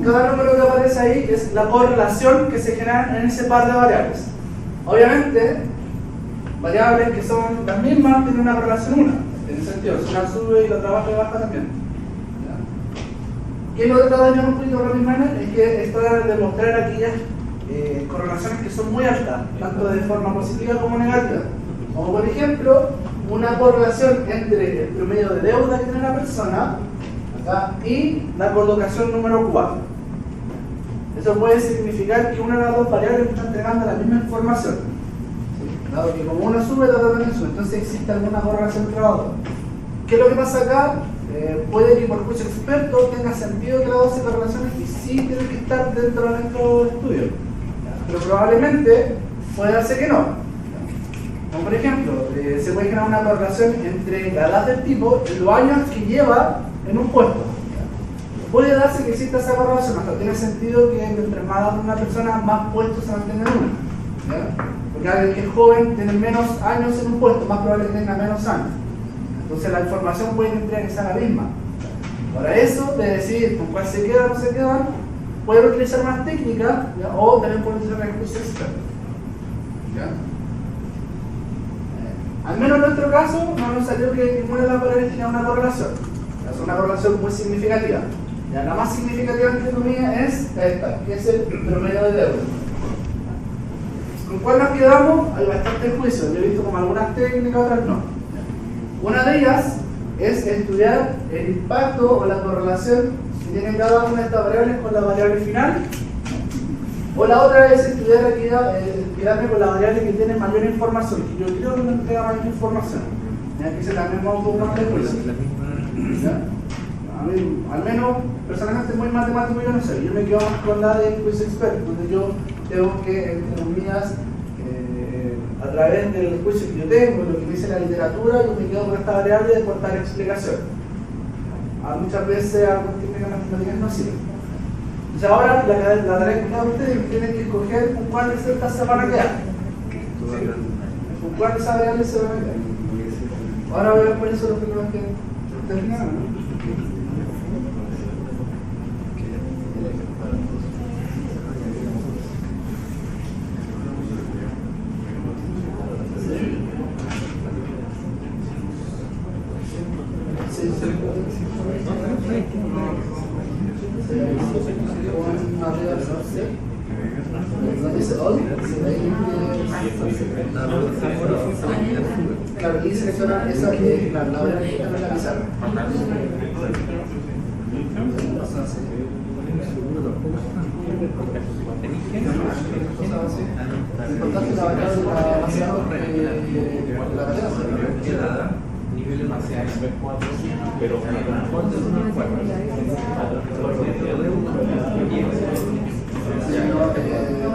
Cada número que aparece ahí es la correlación que se genera en ese par de variables. Obviamente, variables que son las mismas tienen una correlación una. En ese sentido, si una sube y la otra baja y baja también. ¿Qué es lo que trata de un poquito Rami Manel? Es que es para demostrar aquellas correlaciones que son muy altas, tanto de forma positiva como negativa. Como por ejemplo, una correlación entre el promedio de deuda que tiene la persona acá, y la colocación número 4. Eso puede significar que una de las dos variables está entregando la misma información. ¿Sí? Dado que como una sube, la otra también sube, entonces existe alguna correlación entre las dos. ¿Qué es lo que pasa acá? Puede que por juicio experto tenga sentido que las dos se correlacionen y sí tienen que estar dentro de nuestro estudio. Pero probablemente puede darse que no. Como por ejemplo, se puede generar una correlación entre la edad del tipo y los años que lleva en un puesto. Puede darse que exista esa correlación, hasta tiene sentido que mientras más edad una persona, más puestos se mantenga en una. ¿Ya? Porque alguien que es joven tiene menos años en un puesto, más probable que tenga menos años. Entonces la información puede entrar que sea la misma. Para eso, de decidir con cuál se queda o no se quedan, pueden utilizar más técnicas, ¿ya? O también pueden utilizar recursos externos. ¿Ya? Al menos en nuestro caso, no nos salió que ninguna de las variables tenía una correlación. Es una correlación muy significativa. ¿Ya? La más significativa en economía es esta, que es el promedio de deuda. ¿Con cuál nos quedamos? Hay bastantes juicios. Yo he visto como algunas técnicas, otras no. Una de ellas es estudiar el impacto o la correlación que tienen cada una de estas variables con la variable final. O la otra es estudiar quedarme con la variable que tiene mayor información, que yo creo que me entrega mayor información. Ya que se también vamos a un poco más de juicio. A mí, al menos, personalmente muy matemático yo no sé. Yo me quedo más con la de juicio experto, donde yo tengo que, entre comillas, a través del juicio que yo tengo, lo que me dice la literatura, yo me quedo con esta variable de cortar explicación. Muchas veces algunas técnicas matemáticas no sirven. Entonces ahora la tarea que cada ustedes tienen que escoger con cuál de estas se van a quedar. ¿Sí? Con cuál de esas variables se van a quedar. Ahora voy a ver cuáles son los problemas que terminaron, ¿no? Claro, y seleccionar esa que la hora que está en la pizarra. Importante la variable de la vaciado la variable. Niveles marciales 4, pero ¿cuánto es una 4?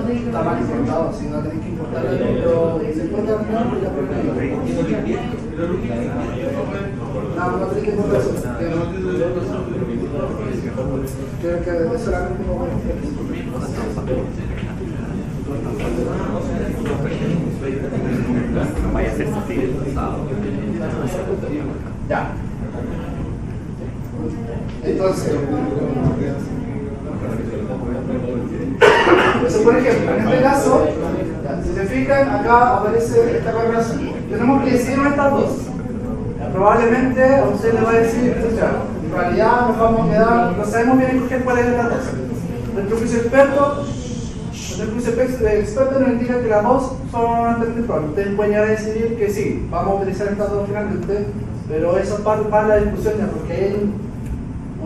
Está mal importado, si no tenéis que importarlo, pero se importa no, y la prueba no tenéis que importar eso. Creo que eso era como vaya a ser satirizado. Ya. Entonces, por ejemplo, en este caso, si se fijan, acá aparece esta correlación. Tenemos que decidir estas dos. Probablemente a usted le va a decir, en realidad nos vamos a quedar, no sabemos bien escoger cuál es de las dos. Nuestro juicio experto nos indica que las dos son altamente probables. Ustedes pueden llegar a decidir que sí, vamos a utilizar estas dos finalmente, pero eso es parte de la discusión ya, porque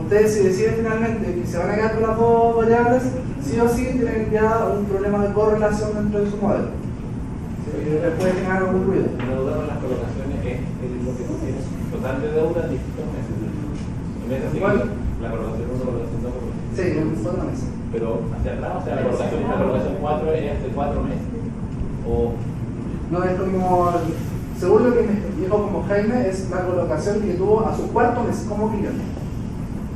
ustedes si deciden finalmente que se van a quedar con las dos variables, sí o sí tienen ya un problema de correlación dentro de su modelo. Les puede generar algún ruido. La duda con las colocaciones es lo que tú tienes total de deuda en distintos meses. En vez de la colocación 1, colocación 2, colocación 3. Sí, en todos meses. Pero hacia atrás, o sea, la colocación 4 es hace 4 meses. O no, es como, según lo que me dijo como Jaime, es la colocación que tuvo a su cuarto mes como cliente.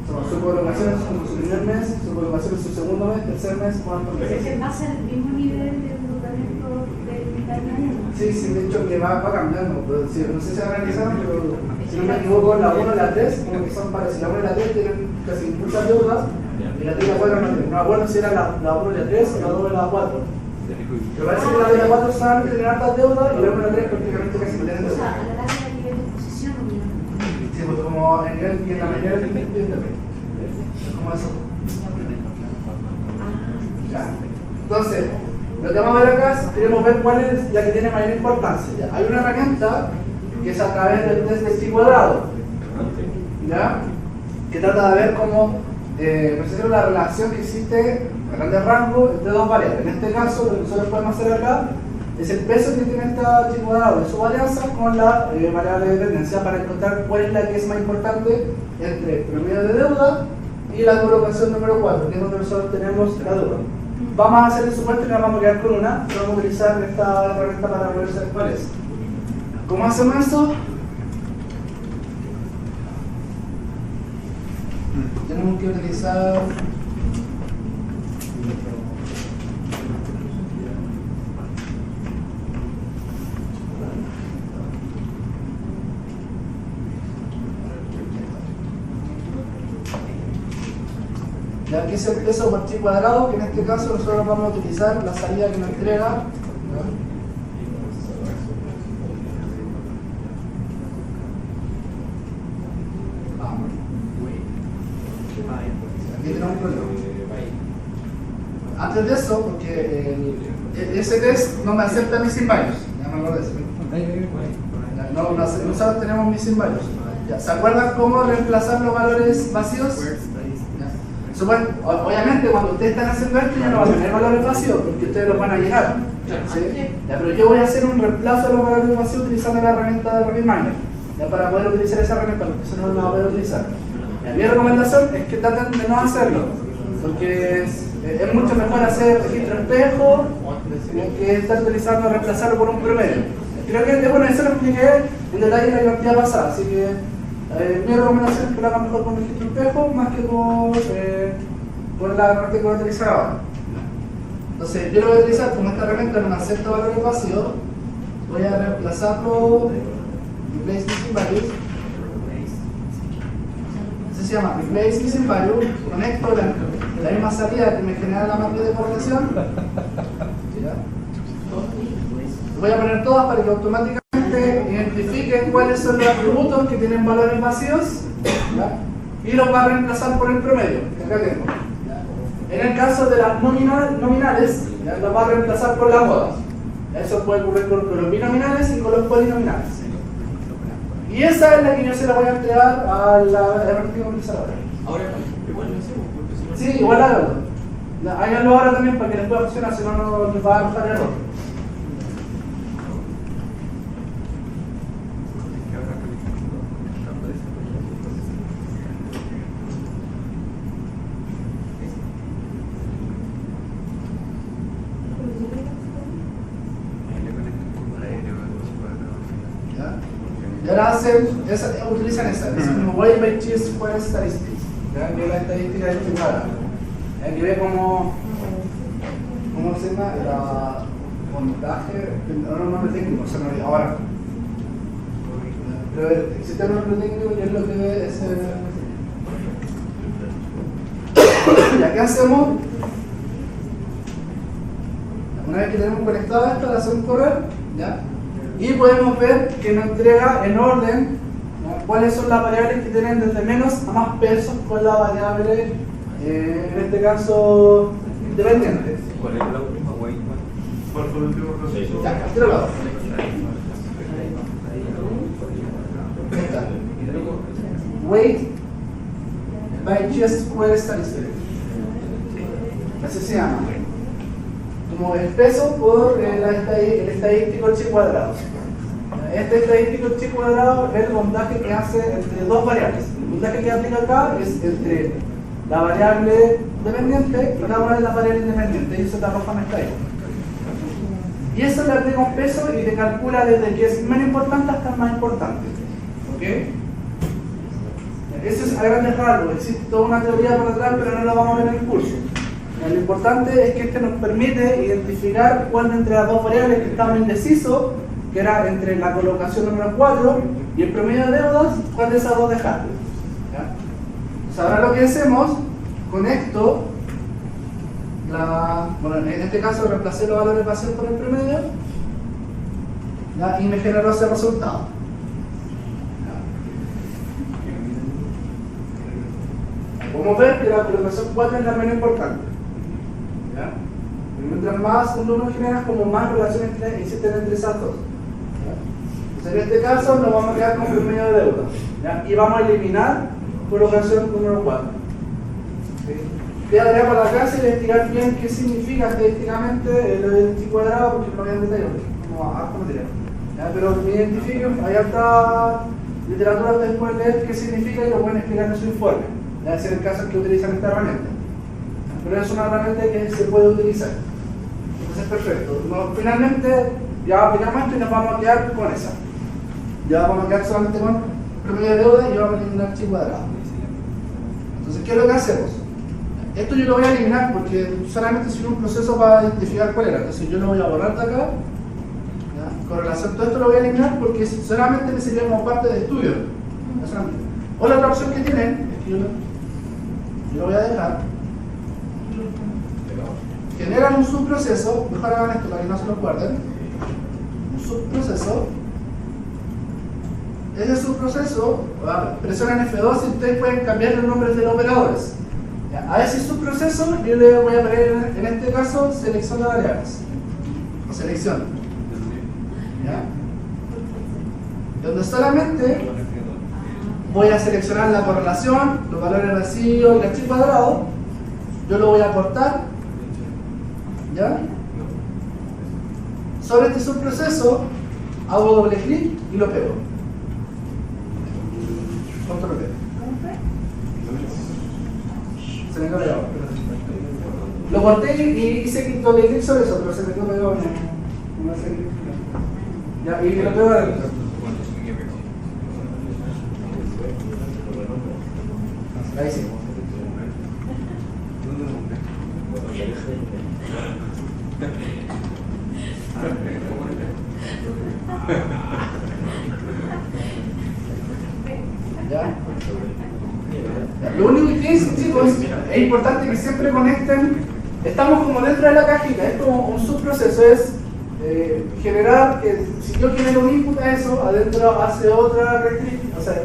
Su colocación es como su primer mes, su colocación es su segundo mes, tercer mes, cuarto mes. ¿Se basa en el mismo nivel de endeudamiento del italiano? Sí, de hecho que va cambiando, pero sí, no sé si analizaron, pero si no me equivoco, la 1 y la 3, como que son parecidas. La 1 y la 3 tienen casi muchas deudas, y la 3 y la 4 no tienen. No me acuerdo si era la 1 y la 3 o la 2 y la 4. Me parece que la de la 4 solamente tiene altas deudas y la 1 y la 3 prácticamente casi no tienen O sea, deuda. a la larga a nivel de exposición o bien. Sí, pues como en nivel y en la mayoría del tiempo es como eso. Ya. Entonces, lo que vamos a ver acá es queremos ver cuál es la que tiene mayor importancia. ¿Ya? Hay una herramienta que es a través del test de chi cuadrado, ¿ya? Que trata de ver cómo precisar la relación que existe a grandes rangos entre dos variables. En este caso, lo que nosotros podemos hacer acá es el peso que tiene esta chi cuadrado de su varianza con la variable de dependencia para encontrar cuál es la que es más importante entre el promedio de deuda y la colocación número 4, que es donde nosotros tenemos la deuda. Vamos a hacer el supuesto y nos vamos a quedar con una, y vamos a utilizar esta herramienta para poder saber cuál es. ¿Cómo hacemos esto? Tenemos que utilizar ya que es el peso por chi cuadrado, que en este caso nosotros vamos a utilizar la salida que nos entrega, ¿no? Aquí tenemos un problema. Antes de eso, porque ese test no me acepta mis invarios, ya me acuerdo de eso. Nosotros tenemos mis invarios. ¿Se acuerdan cómo reemplazar los valores vacíos? Bueno, obviamente cuando ustedes están haciendo esto ya no van a tener valores vacíos porque ustedes los van a llenar, ¿sí? Ya, pero yo voy a hacer un reemplazo de los valores vacíos utilizando la herramienta de RapidMiner, ya para poder utilizar esa herramienta, porque eso no la voy a poder utilizar. Ya, mi recomendación es que traten de no hacerlo, porque es mucho mejor hacer registro espejo que estar utilizando reemplazarlo por un promedio. Creo que bueno, eso lo expliqué en detalle en la actividad pasada, así que mi recomendación es que lo hagan mejor con el registro espejo más que con la herramienta que voy a utilizar ahora. Entonces, yo lo voy a utilizar como esta herramienta no me acepta valores vacíos, voy a reemplazarlo, replace missing values. Eso se llama replace missing value, conecto la misma salida que me genera la matriz de correlación. Voy a poner todas para que automáticamente identifiquen cuáles son los atributos que tienen valores vacíos, ¿ya? Y los va a reemplazar por el promedio, que acá tengo, ¿ya? En el caso de las nominales, ¿ya? Los va a reemplazar por las modas. Eso puede ocurrir con los binominales y con los polinominales. Y esa es la que yo se la voy a entregar a la herramienta utilizadora. Ahora igual lo hacemos, porque si no... Sí, igual háganlo. Háganlo ahora también para que les pueda funcionar, si no, no les va a arrojar error. Y ahora utilizan esta, es como Weight by Chi-Square Statistics, ¿ya? Que es la estadística de chi cuadrado. Que ve ¿cómo se llama? El montaje, ahora no nombre técnico, se me olvidó ahora. Pero existe un nombre técnico y es lo que ve ese. ¿Ya qué hacemos? Una vez que tenemos conectado esto, le hacemos correr, ¿ya? Y podemos ver que nos entrega en orden, ¿no? Cuáles son las variables que tienen desde menos a más pesos con la variable, en este caso, independiente. ¿Cuál es la última weight? ¿Cuál fue el último proceso? Ya, aquí lo lado. Weight by Chi-Square Statistics. Así se llama. Como el peso por el estadístico chi cuadrado. Este estadístico chi cuadrado es el montaje que hace entre dos variables. El montaje que aplica acá es entre la variable dependiente y una de las variables independientes, y eso te arroja un estadístico. Y eso le aplica un peso y te calcula desde que es menos importante hasta el más importante. ¿Ok? Eso es a grandes rasgos. Existe toda una teoría por detrás, pero no la vamos a ver en el curso. Lo importante es que este nos permite identificar cuál de entre las dos variables que estaban indecisos, que era entre la colocación número 4 y el promedio de deudas, cuál de esas dos dejar. ¿Ya? Entonces ahora lo que hacemos con esto bueno, en este caso reemplacé los valores vacíos por el promedio, ¿ya? Y me generó ese resultado. Podemos ver que la colocación 4 es la menos importante. ¿Ya? Mientras más un número generas, como más relaciones existen entre esas dos. ¿Ya? Entonces, en este caso nos vamos a quedar con promedio de deuda. ¿Ya? Y vamos a eliminar colocación número 4. ¿Sí? Voy a dar para la clase y investigar bien qué significa estadísticamente lo del chi cuadrado, porque no voy a detalle, como harto material. ¿Ya? Pero me identifico, hay harta literatura que ustedes pueden leer qué significa y lo pueden explicar en su informe. Debe ser el caso en que utilizan esta herramienta. Pero es una herramienta que se puede utilizar. Entonces, perfecto. Finalmente, ya aplicamos esto y nos vamos a quedar con esa. Ya vamos a quedar solamente con promedio de deuda y vamos a eliminar chi cuadrado. Entonces, ¿qué es lo que hacemos? Esto yo lo voy a eliminar porque solamente sirve un proceso para identificar cuál era. Entonces, yo lo voy a borrar de acá. ¿Ya? Con relación a todo esto lo voy a eliminar porque solamente me sirve como parte de estudio. O la otra opción que tienen es que yo lo voy a dejar. Generan un subproceso, mejor hagan esto para que no se lo guarden. Un subproceso. Ese subproceso, presionan F2 y ustedes pueden cambiar los nombres de los operadores. ¿Ya? A ese subproceso yo le voy a poner en este caso selección de variables. O selección. ¿Ya? Donde solamente voy a seleccionar la correlación, los valores vacíos y el chi cuadrado. Yo lo voy a cortar. ¿Ya? Sobre este subproceso hago doble clic y lo pego. Control V. Se me quedó pegado. Lo corté y hice doble clic sobre eso, pero se me quedó pegado. No hace clic. Ya, y lo pego adentro. Ahí sí. ¿Ya? Lo único que es, chicos, es importante que siempre conecten. Estamos como dentro de la cajita, es como un subproceso, es generar que si yo genero un input a eso, adentro hace otra restrict, o sea,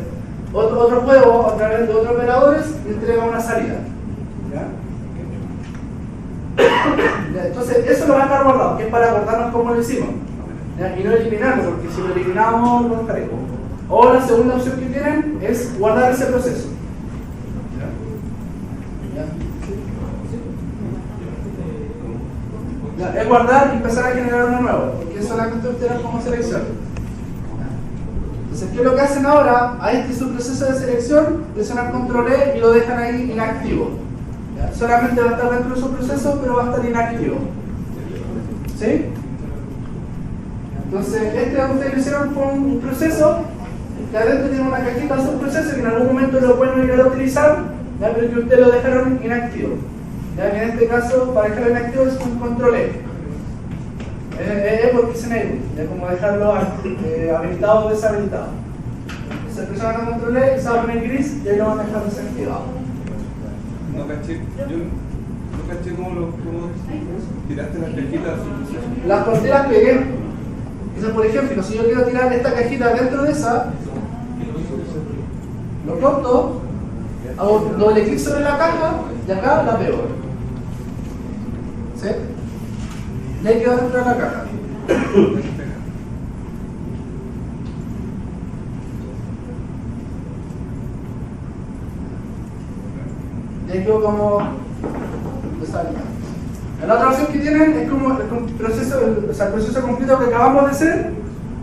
otro juego a través de otros operadores y entrega una salida. ¿Ya? ¿Ya? Entonces, eso lo va a estar guardado, que es para acordarnos cómo lo hicimos. ¿Ya? Y no eliminarlo, porque si lo eliminamos, no estaremos. O la segunda opción que tienen es guardar ese proceso. ¿Ya? Es guardar y empezar a generar uno nuevo, porque solamente ustedes como selección. Entonces, ¿qué es lo que hacen ahora? A este subproceso de selección, presionan control E y lo dejan ahí inactivo. ¿Ya? Solamente va a estar dentro de su proceso, pero va a estar inactivo. ¿Sí? Entonces, este que ustedes hicieron fue un proceso que adentro tiene una cajita de subproceso que en algún momento lo pueden ir a utilizar, ¿ya? Pero que ustedes lo dejaron inactivo. ¿Ya? Que en este caso, para dejarlo inactivo es un control E. Es porque se me ya como dejarlo habilitado o deshabilitado. Se presiona con control E y se va a poner gris y ahí lo van a dejar desactivado. No caché, yo no caché cómo tiraste las cajitas. Las corté y las pegué. Entonces, por ejemplo, si yo quiero tirar esta cajita dentro de esa, lo corto, hago doble clic sobre la caja y acá la pego. ¿Sí? Y ahí quedó dentro de la caja. Y ahí quedó como deshabilitado. La otra opción que tienen es como el proceso, o sea, el proceso completo que acabamos de hacer,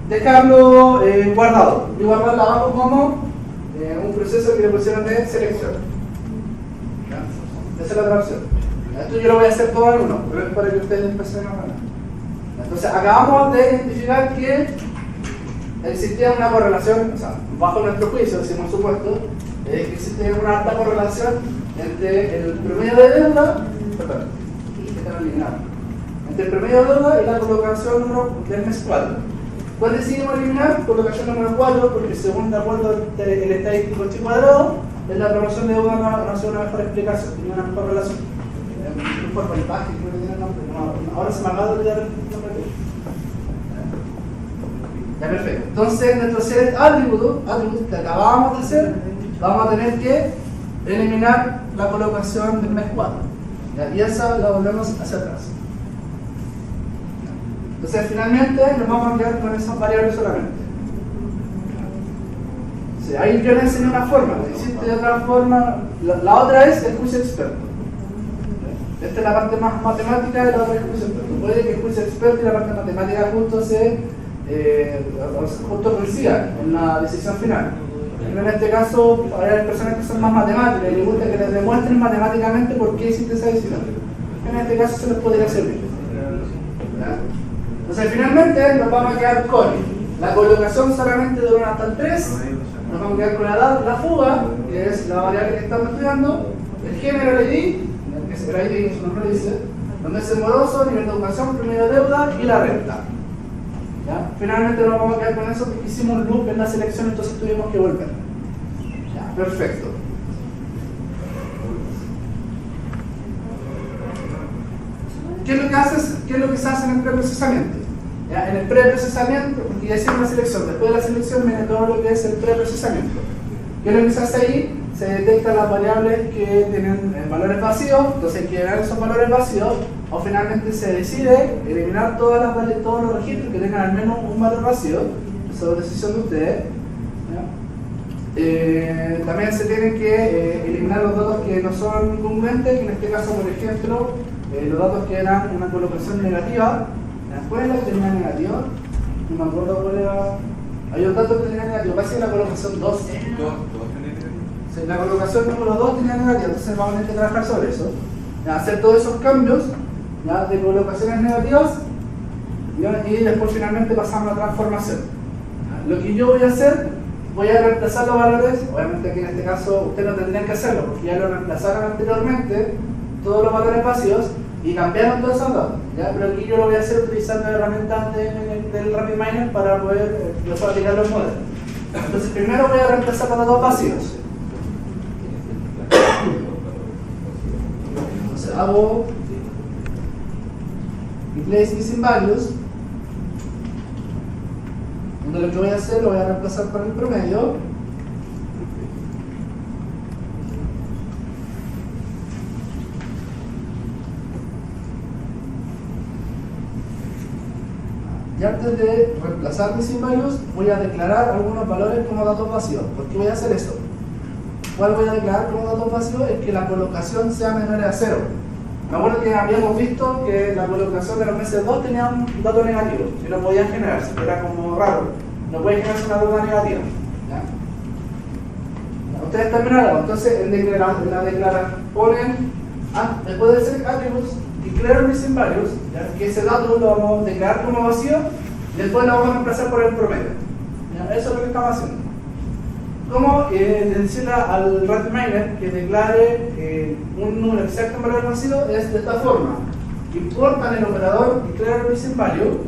dejarlo guardado y guardarlo abajo como un proceso que le pusieron de selección. ¿Ya? Esa es la otra opción. Esto yo lo voy a hacer todo en uno, pero es para que ustedes empiecen a ganar. Entonces, acabamos de identificar que existía una correlación, o sea, bajo nuestro juicio, si por supuesto, que existe una alta correlación entre el promedio de deuda, entre el promedio de deuda y la colocación del mes 4. ¿Cuál decidimos eliminar? Colocación número 4, porque según de acuerdo el estadístico chi cuadrado, en la promoción de deuda no hace una mejor explicación, tiene una mejor relación. por voltaje, creo que tiene el nombre. No, ahora se me acaba de olvidar el nombre. Ya, perfecto. Entonces, nuestro set atributo que acabamos de hacer, vamos a tener que eliminar la colocación del mes 4. ¿Ya? Y esa la volvemos hacia atrás. Entonces, finalmente nos vamos a quedar con esas variables solamente. Sí, ahí yo les enseñé una forma, existe otra forma. La otra es el juicio experto. Esta es la parte más matemática y la otra es el juicio experto. Puede que el juicio experto y la parte matemática justo coincidan en la decisión final. Pero en este caso hay personas que son más matemáticas y les gusta que les demuestren matemáticamente por qué existe esa decisión. En este caso se les podría servir. ¿Ya? Entonces finalmente nos vamos a quedar con la colocación solamente de 1 hasta el 3, nos vamos a quedar con la fuga, que es la variable que estamos estudiando, el género ID, que es el ID que su nombre dice, donde es el moroso, nivel de educación, promedio de deuda y la renta. ¿Ya? Finalmente nos vamos a quedar con eso porque hicimos un loop en la selección, entonces tuvimos que volver. ¿Ya? Perfecto. ¿Qué es lo que se hace en el preprocesamiento? ¿Ya? En el preprocesamiento, porque ya hicimos la selección, después de la selección viene todo lo que es el preprocesamiento. ¿Qué es lo que se hace ahí? Se detectan las variables que tienen valores vacíos, entonces hay que llenar esos valores vacíos, o finalmente se decide eliminar todos los registros que tengan al menos un valor vacío. Eso es decisión de ustedes. También se tienen que eliminar los datos que no son congruentes, que en este caso, por ejemplo, los datos que eran una colocación negativa. ¿Cuál es la que tenía negativa? No me acuerdo cuál era. Hay un dato que tenía negativo, parece que la colocación 2. Sí, la colocación número 2 tenía negativa, entonces vamos a tener que trabajar sobre eso. Hacer todos esos cambios de colocaciones negativas y después finalmente pasamos a la transformación. Lo que yo voy a hacer, voy a reemplazar los valores, obviamente aquí en este caso ustedes no tendrían que hacerlo porque ya lo reemplazaron anteriormente, todos los valores vacíos y cambiaron todos esos datos. ¿Ya? Pero aquí yo lo voy a hacer utilizando herramientas del RapidMiner para poder aplicar los modelos. Entonces primero voy a reemplazar los datos vacíos. Entonces hago replace missing values, donde lo que voy a hacer lo voy a reemplazar por el promedio. Y antes de reemplazar missing values voy a declarar algunos valores como datos vacíos. ¿Por qué voy a hacer eso? ¿Cuál voy a declarar como datos vacíos? Es que la colocación sea menor a 0. Me acuerdo que habíamos visto que la colocación de los meses 2 tenía un dato negativo y no podía generarse, era como raro, no puede generarse una deuda negativa. ¿Ya? Ustedes también lo hagan, entonces en la declaración ponen, después de ser attributes, declare missing values, ¿ya? Que ese dato lo vamos a declarar como vacío y después lo vamos a reemplazar por el promedio. ¿Ya? Eso es lo que estamos haciendo. ¿Cómo decirle al RapidMiner que declare un número exacto en valor vacío? Es de esta forma. Importan el operador declare missing value.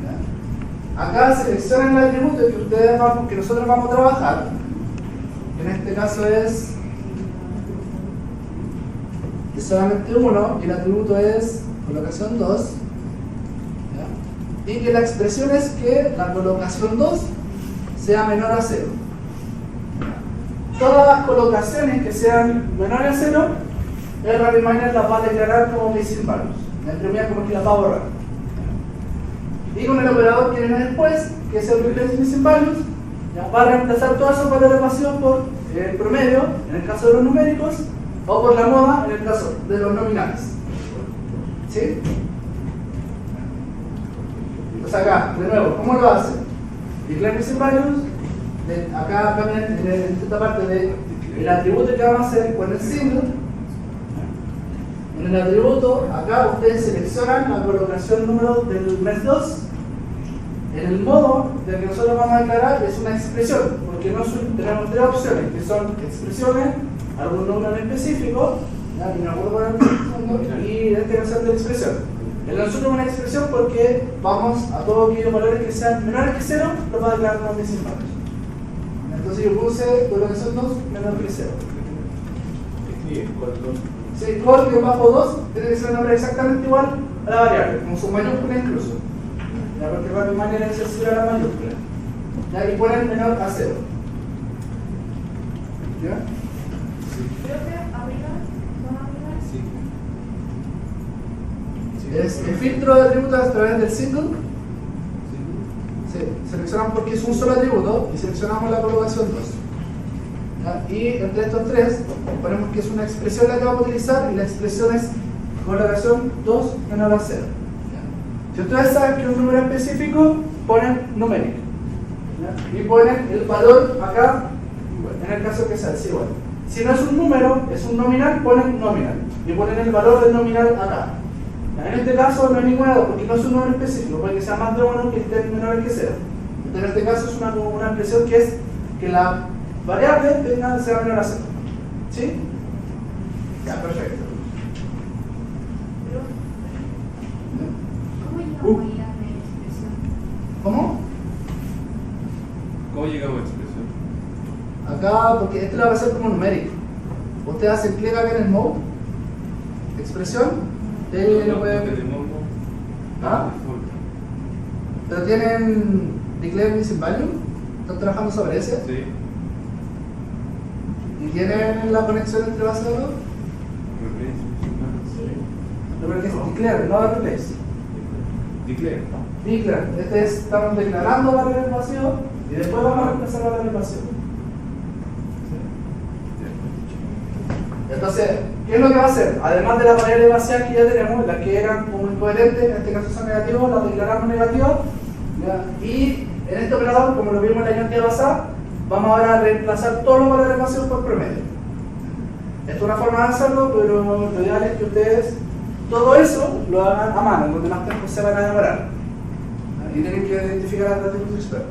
¿Ya? Acá seleccionan el atributo que nosotros vamos a trabajar. En este caso es solamente 1 y el atributo es colocación 2. ¿Ya? Y que la expresión es que la colocación 2 sea menor a 0. Todas las colocaciones que sean menores a 0, el RapidMiner las va a declarar como missing values. La primera como que las va a borrar. Y con el operador que viene después, que es el replace missing values, ya va a reemplazar todos esos valores vacíos por el promedio, en el caso de los numéricos, o por la moda, en el caso de los nominales. ¿Sí? Pues acá, de nuevo, ¿cómo lo hace? Declare missing values. Acá también en esta parte del atributo que vamos a hacer con el single. En el atributo, acá ustedes seleccionan la colocación número del mes 2. En el modo del que nosotros vamos a declarar es una expresión, porque tenemos tres opciones, que son expresiones, algún número en específico, ¿ya? Que me acuerdo por el segundo, y la integración de la expresión. En nosotros una expresión porque vamos a todos aquellos valores que sean menores que 0, los va a declarar como missing values. Entonces yo puse colocación 2 menor que 0. ¿sí? col-2 tiene que ser un nombre exactamente igual a la variable, con su mayúscula incluso. ¿Ya? Porque va de manera excesiva la mayúscula. ¿Ya? Y ponen menor a 0. ¿Ya? Creo que arriba, más arriba. Sí. Es el filtro de atributos a través del single. Sí, seleccionamos porque es un solo atributo y seleccionamos la colocación 2. ¿Ya? Y entre estos tres ponemos que es una expresión la que vamos a utilizar y la expresión es colocación 2 menor a 0. ¿Ya? Si ustedes saben que es un número específico, ponen numérico. ¿Ya? Y ponen el valor acá, en el caso que sea, sí, igual. Si no es un número, es un nominal, ponen nominal. Y ponen el valor del nominal acá. En este caso no hay ningún error porque no es un número específico, puede que sea más de uno que esté menor que 0. En este caso es una expresión que es que la variable sea menor a 0. ¿Sí? Ya, perfecto. ¿Cómo llegamos ahí a la expresión? ¿Cómo? ¿Cómo llegamos a expresión? Acá, porque esto lo va a hacer como numérico. Usted hace clic acá en el mode, expresión, y ahí lo puede. ¿Ah? Pero tienen declare missing value, están trabajando sobre ese. Sí. ¿Y tienen la conexión entre base de datos? Sí. Lo que es declare, no replace. Declare. Declare, estamos declarando variables vacío y después vamos a reemplazar la variable vacío. Entonces, ¿qué es lo que va a hacer? Además de las variables vacías que ya tenemos, las que eran como incoherentes, en este caso son negativos, las declaramos negativas. ¿Ya? Y en este operador, como lo vimos en la identidad pasada, vamos ahora a reemplazar todos los valores vacíos por promedio. Esto es una forma de hacerlo, pero lo ideal es que ustedes todo eso lo hagan a mano, donde más tiempo se van a demorar. Y tienen que identificar el atributo experto.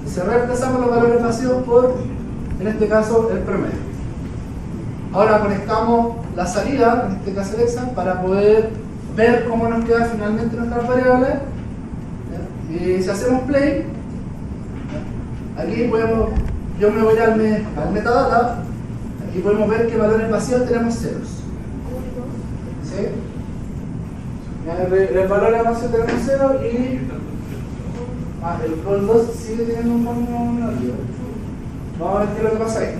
Se reemplazamos los valores vacíos por, en este caso, el promedio. Ahora conectamos la salida, en este caso el exam, para poder ver cómo nos quedan finalmente nuestras variables. ¿Ya? Y si hacemos play, ¿ya? Aquí podemos, yo me voy al metadata, aquí podemos ver que valores vacíos tenemos ceros. ¿Sí? Ya, el valor vacío tenemos 0 y el col 2 sigue teniendo un valor arriba. Vamos a ver qué es lo que pasa ahí.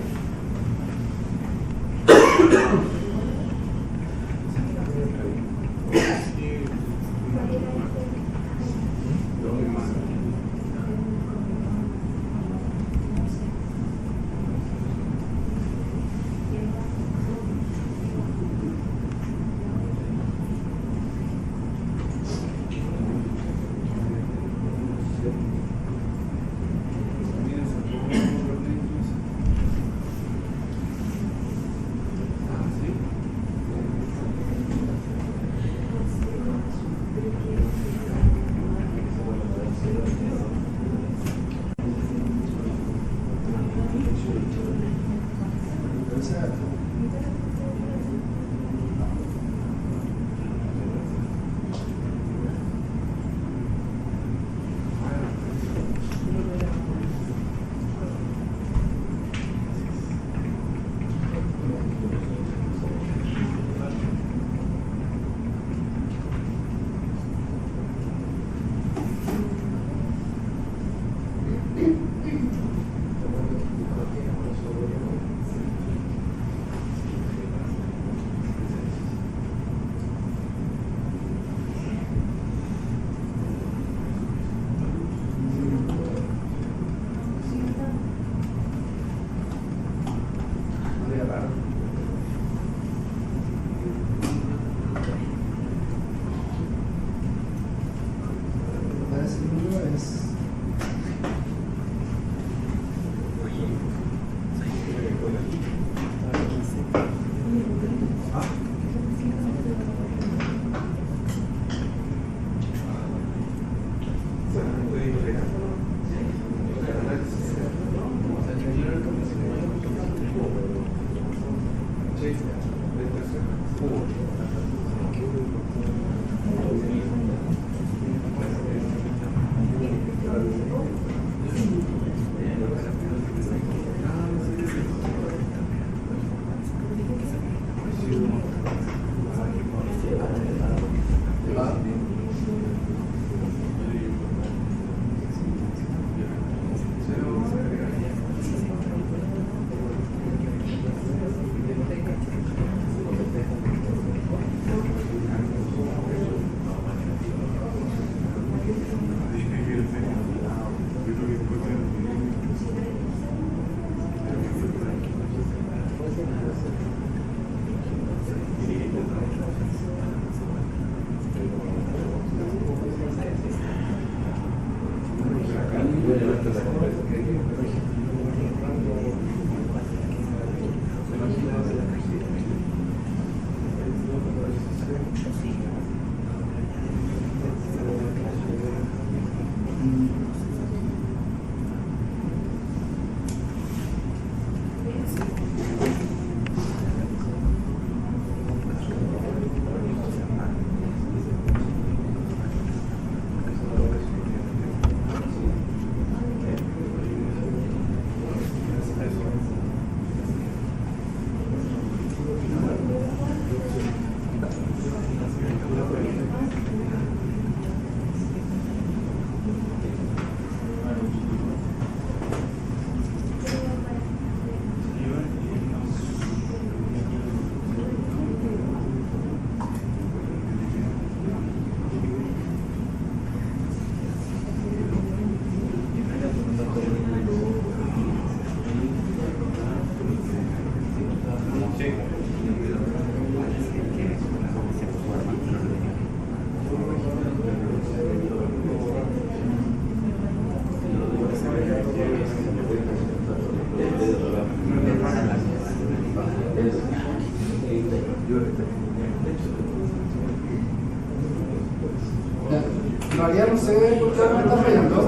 En realidad no sé por qué me está fallando,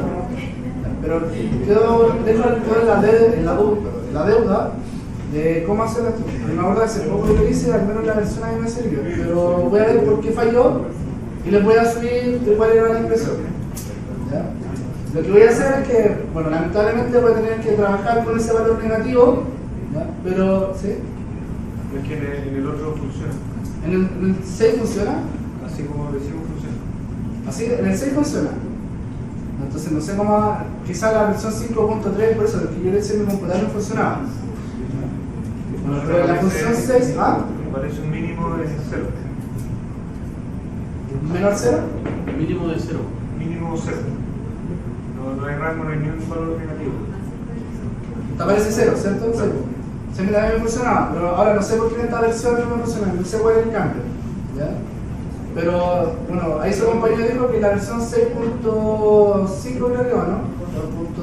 pero dejo la deuda de cómo hacer esto. Me acuerdo de hace poco que lo hice, al menos la versión a mí me sirvió, pero voy a ver por qué falló y les voy a subir de cuál era la impresión. ¿Ya? Lo que voy a hacer es que, bueno, lamentablemente voy a tener que trabajar con ese valor negativo, ¿ya? Pero, ¿sí? Es que en el otro funciona. ¿En el 6 funciona? Así como lo decimos, funciona. Así, en el 6 funciona. Entonces no sé cómo, quizá la versión 5.3, por eso, porque yo le hice en mi computador no funcionaba. Bueno, pero la función 6, Parece un mínimo de 0. menor 0. Mínimo de 0. Mínimo 0. No hay rango, no hay ni un valor negativo. Te aparece 0, ¿cierto? Claro. Sí, a mí me funcionaba, pero ahora no sé por qué en esta versión no me funciona, no sé cuál es el cambio. ¿Ya? Pero bueno, ahí su compañero dijo que la versión 6.5 creo que va, ¿no?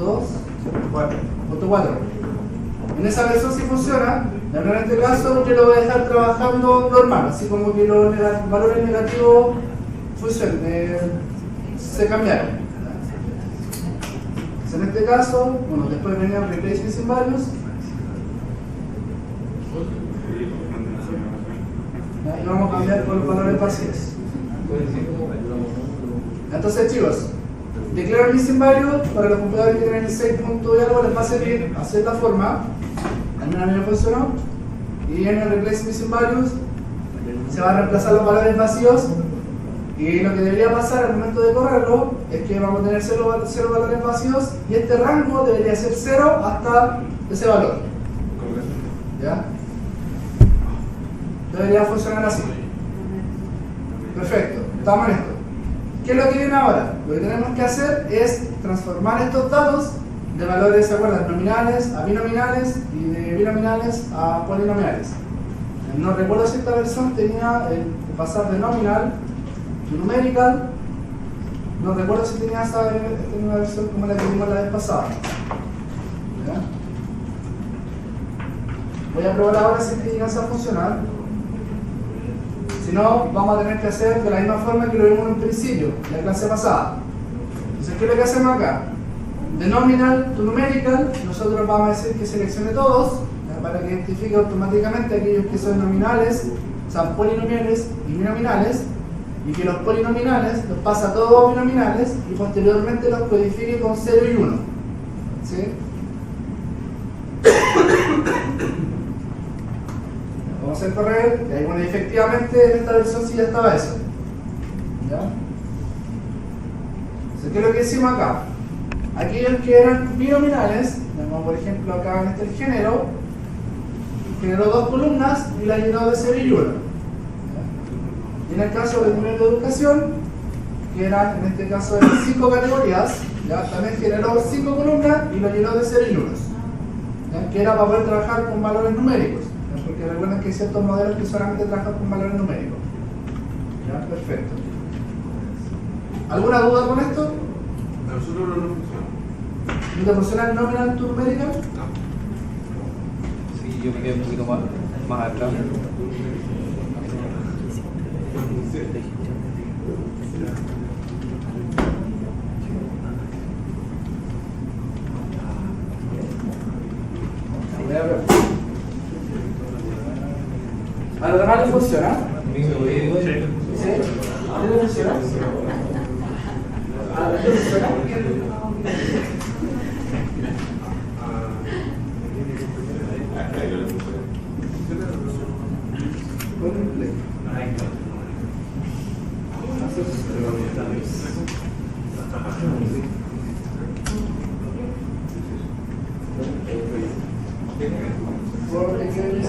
O .4. En esa versión sí funciona, pero en este caso yo lo voy a dejar trabajando normal, así como que los valores negativos funcionan, se cambiaron. Entonces, en este caso, bueno, después venía el replace missing values. Y vamos a cambiar por los valores vacíos. Entonces, chicos, declaro missing value para los computadores que tienen el 6 punto y algo les va a servir hacer la forma. Al menos a mí me funcionó. Y en el replace missing values se van a reemplazar los valores vacíos. Y lo que debería pasar al momento de correrlo es que vamos a tener 0 valores vacíos y este rango debería ser 0 hasta ese valor. ¿Ya? Debería funcionar así. Perfecto, estamos en esto. ¿Qué es lo que viene ahora? Lo que tenemos que hacer es transformar estos datos de valores, ¿se acuerdan? Nominales a binominales y de binominales a polinomiales. No recuerdo si esta versión tenía el pasar de nominal to numerical. No recuerdo si tenía esta misma versión como la que vimos la vez pasada. ¿Ya? Voy a probar ahora si llega a funcionar. Si no, vamos a tener que hacer de la misma forma que lo vimos en un principio, en la clase pasada. Entonces, ¿qué es lo que hacemos acá? De nominal to numerical, nosotros vamos a decir que seleccione todos, ¿ya? Para que identifique automáticamente aquellos que son nominales, o sea, polinomiales y binominales, y que los polinominales los pasa a todos binominales y posteriormente los codifique con 0 y 1. ¿Sí? Vamos a hacer correr, y ahí, bueno, efectivamente en esta versión sí ya estaba eso. ¿Ya? Entonces, ¿qué es lo que decimos acá? Aquellos que eran binominales, como por ejemplo acá en este género, generó 2 columnas y la llenó de 0 y 1. ¿Ya? Y en el caso del nivel de educación, que eran en este caso eran 5 categorías, ¿ya? También generó 5 columnas y lo llenó de 0 y 1. ¿Ya? Que era para poder trabajar con valores numéricos. Porque recuerden que hay ciertos modelos que solamente trabajan con valores numéricos. ¿Ya? Perfecto. ¿Alguna duda con esto? A nosotros no nos funciona. ¿No te funciona el nominal tu numerical? Sí, yo me quedé un poquito más atrás. ¿A los demás les funciona? Sí. ¿Sí? ¿A ti le funciona? ¿A ti le funciona? Ponle play. Por ejemplo,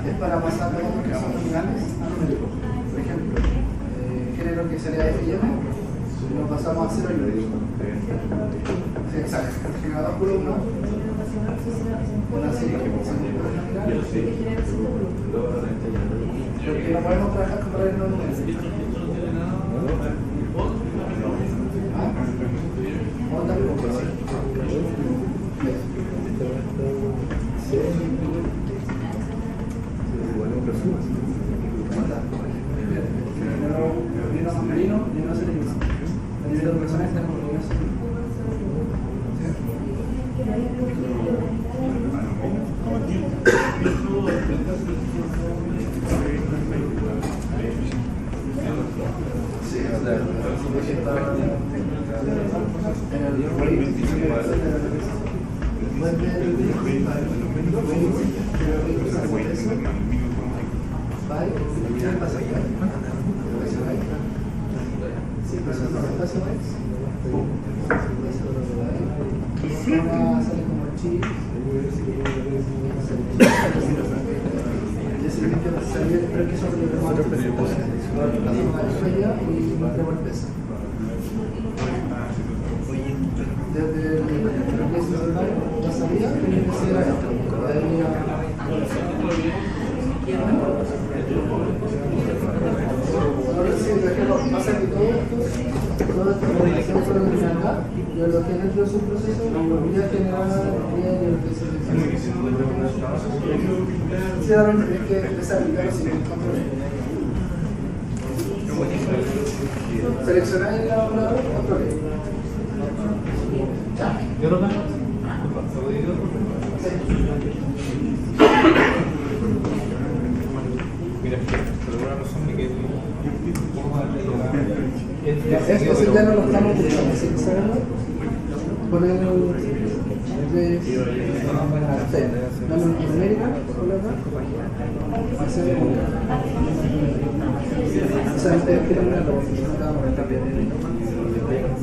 es para pasar de los que son nominales a numéricos. Por ejemplo, género que sería F&M, lo pasamos a 0 y 1. Sí, exacto. Genera dos columnas. Una serie que porque no podemos trabajar con valores no numéricos. Otra cosa. Lo que dentro de su proceso podría generar es que desabilitar los siguientes controles. Seleccionar el evaluador, controles. ¿Yo lo tengo? Mira, por alguna razón me quedé. Esto ya no lo estamos utilizando, ¿sí? Poner el de numérica,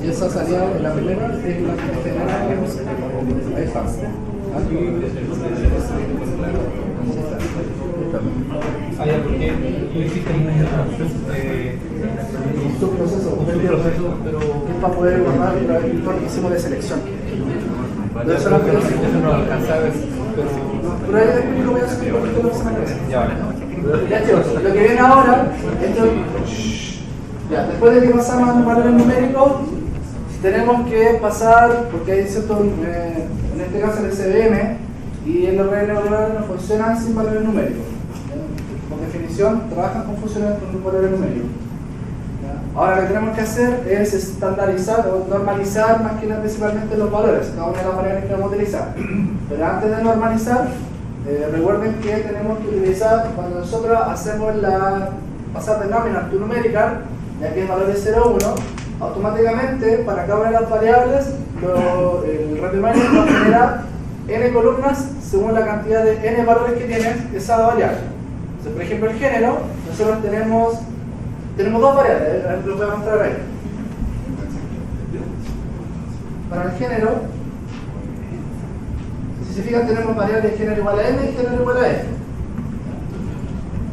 y esa salida en la primera es la que genera ahí está. Porque tú hiciste un proceso, pero es para poder guardar el que hicimos de selección. eso no lo alcanza a ver, pero ahí después lo voy a hacer porque lo hacemos. ya vale. Ya chicos, lo que viene ahora, esto, ya, después de que pasamos a los valores numéricos, tenemos que pasar, porque hay cierto, en este caso el SVM y el RN no funcionan sin valores numéricos. Por definición, trabajan con funciones con valores numéricos. Ahora lo que tenemos que hacer es estandarizar o normalizar más que nada principalmente los valores, cada una de las variables que vamos a utilizar. Pero antes de normalizar, recuerden que tenemos que utilizar, cuando nosotros hacemos la pasar de nominal to numerical, ya que es valores 0, 1, automáticamente para cada una de las variables el RapidMiner va a generar n columnas según la cantidad de n valores que tiene esa variable. Entonces, por ejemplo, el género, nosotros tenemos dos variables, lo voy a mostrar ahí. Para el género, si se fijan, tenemos variables de género igual a n y género igual a f.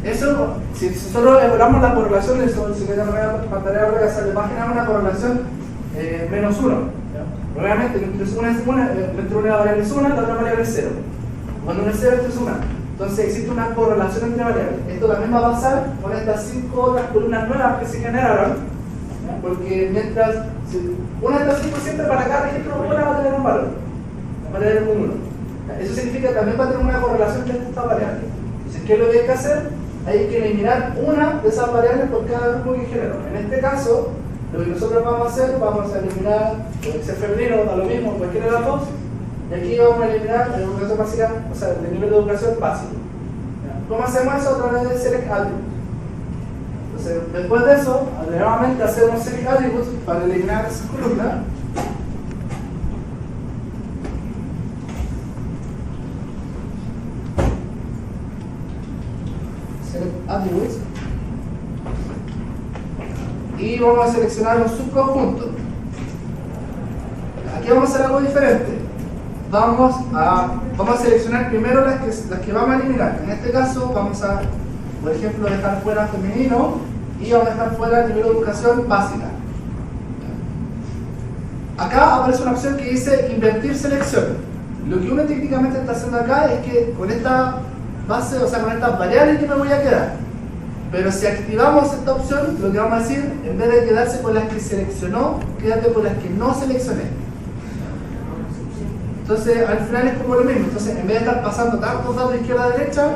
Eso, si nosotros evaluamos la correlación de eso, si quedan en pantalla voy a hacer de página una correlación menos 1. Obviamente, entre una variable es 1 y la otra variable es 0. Cuando una es 0, esto es 1. Entonces existe una correlación entre variables. Esto también va a pasar con estas 5 otras columnas nuevas que se generaron, porque mientras una de estas 5 siempre para cada registro una va a tener un valor, va a tener un 1. Eso significa que también va a tener una correlación entre estas variables. Entonces, ¿qué es lo que hay que hacer? Hay que eliminar una de esas variables por cada grupo que generó. En este caso, lo que nosotros vamos a hacer, vamos a eliminar, puede ser femenino, da lo mismo, cualquiera de las dos, y aquí vamos a eliminar la educación básica, o sea, el nivel de educación básico. ¿Cómo hacemos eso? A través de select attributes. Entonces, después de eso, nuevamente hacemos select attributes para eliminar esas columnas. Select attributes. Y vamos a seleccionar un subconjunto. Aquí vamos a hacer algo diferente. Vamos a seleccionar primero las que vamos a eliminar. En este caso vamos a, por ejemplo, dejar fuera femenino y vamos a dejar fuera el nivel de educación básica. Acá aparece una opción que dice invertir selección. Lo que uno técnicamente está haciendo acá es que con esta base, o sea, con estas variables que me voy a quedar. Pero si activamos esta opción, lo que vamos a decir, en vez de quedarse con las que seleccionó, quédate con las que no seleccioné. Entonces, al final es como lo mismo. Entonces, en vez de estar pasando tantos datos de izquierda a derecha,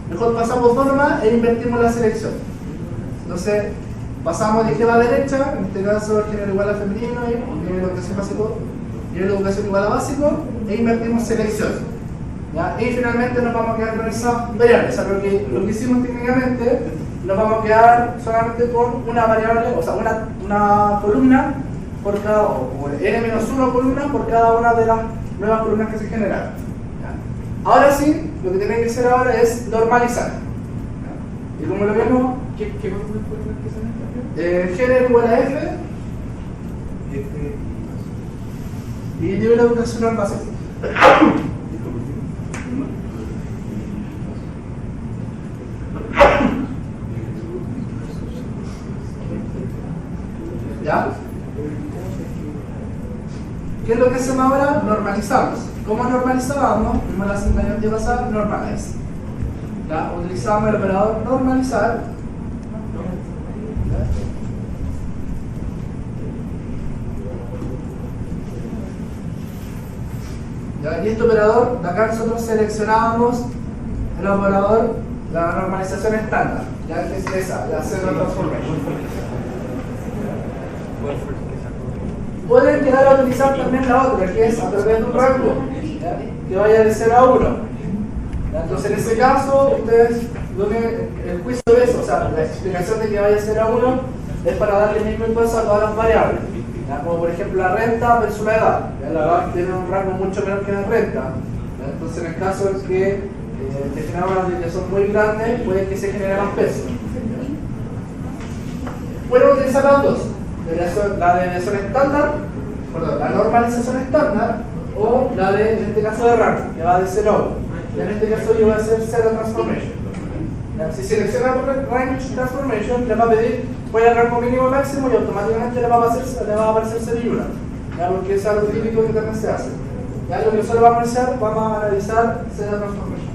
mejor pasamos dos nomás e invertimos la selección. Entonces, pasamos de izquierda a derecha, en este caso el género igual a femenino, y nivel de educación básico, nivel de educación igual a básico, e invertimos selección. ¿Ya? Y finalmente nos vamos a quedar con esas variables. O sea, lo que hicimos técnicamente, nos vamos a quedar solamente con una variable, o sea, una columna por cada, o n-1 columna por cada una de las nuevas columnas que se generaron. ¿Ya? Ahora sí, lo que tienen que hacer ahora es normalizar. ¿Ya? Y como lo vemos, ¿Qué columnas fueron las que se han género igual a f y nivel de educación básico. ¿Ya? ¿Qué es lo que hacemos ahora? Normalizamos. ¿Cómo normalizábamos? Vimos la siguiente pasada, normalize. ¿Ya? Utilizamos el operador normalizar. ¿Ya? Y este operador, de acá nosotros seleccionábamos el operador, la normalización estándar, ya que es esa, la zero transformation. Pueden llegar a utilizar también la otra, que es a través de un rango, ¿ya? Que vaya de 0 a 1. ¿Ya? Entonces, en ese caso, ustedes, el juicio de eso, o sea, la explicación de que vaya de 0 a 1 es para darle el mismo impulso a todas las variables. ¿Ya? Como por ejemplo la renta versus la edad. ¿Ya? La edad tiene un rango mucho menor que la renta. ¿Ya? Entonces, en el caso en que generan una desviación muy grande, puede que se genere más peso. Pueden utilizar las dos. La desviación estándar, perdón, la normalización estándar o la de, en este caso, de rango, que va de 0 a 1. En este caso yo voy a hacer Zero Transformation. Si selecciona Range Transformation, le va a pedir cuál es el rango mínimo máximo y automáticamente le va a aparecer 0 y 1. ¿Ya? Porque eso es algo típico que también se hace. ¿Ya? Lo que nosotros vamos a hacer, vamos a analizar Zero Transformation.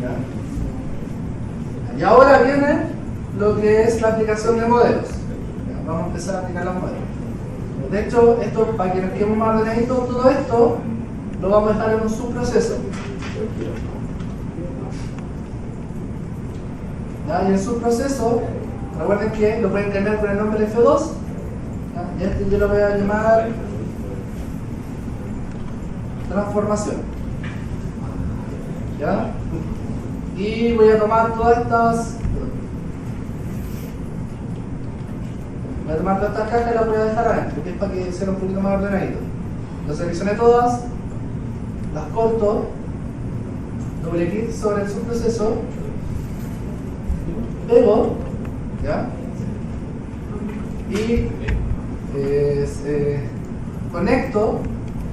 ¿Ya? Y ahora viene lo que es la aplicación de modelos. Vamos a empezar a aplicar los modelos. De hecho, esto, para que nos quedemos más ordenaditos, todo esto lo vamos a dejar en un subproceso. ¿Ya? Y en el subproceso, recuerden que lo pueden cambiar por el nombre de F2. ¿Ya? Y este yo lo voy a llamar transformación. ¿Ya? Y voy a tomar todas estas. Voy a tomar todas estas cajas y las voy a dejar adentro, que es para que sea un poquito más ordenadito. Lo seleccioné todas. las corto, doble clic sobre el subproceso, pego, ¿ya? Y conecto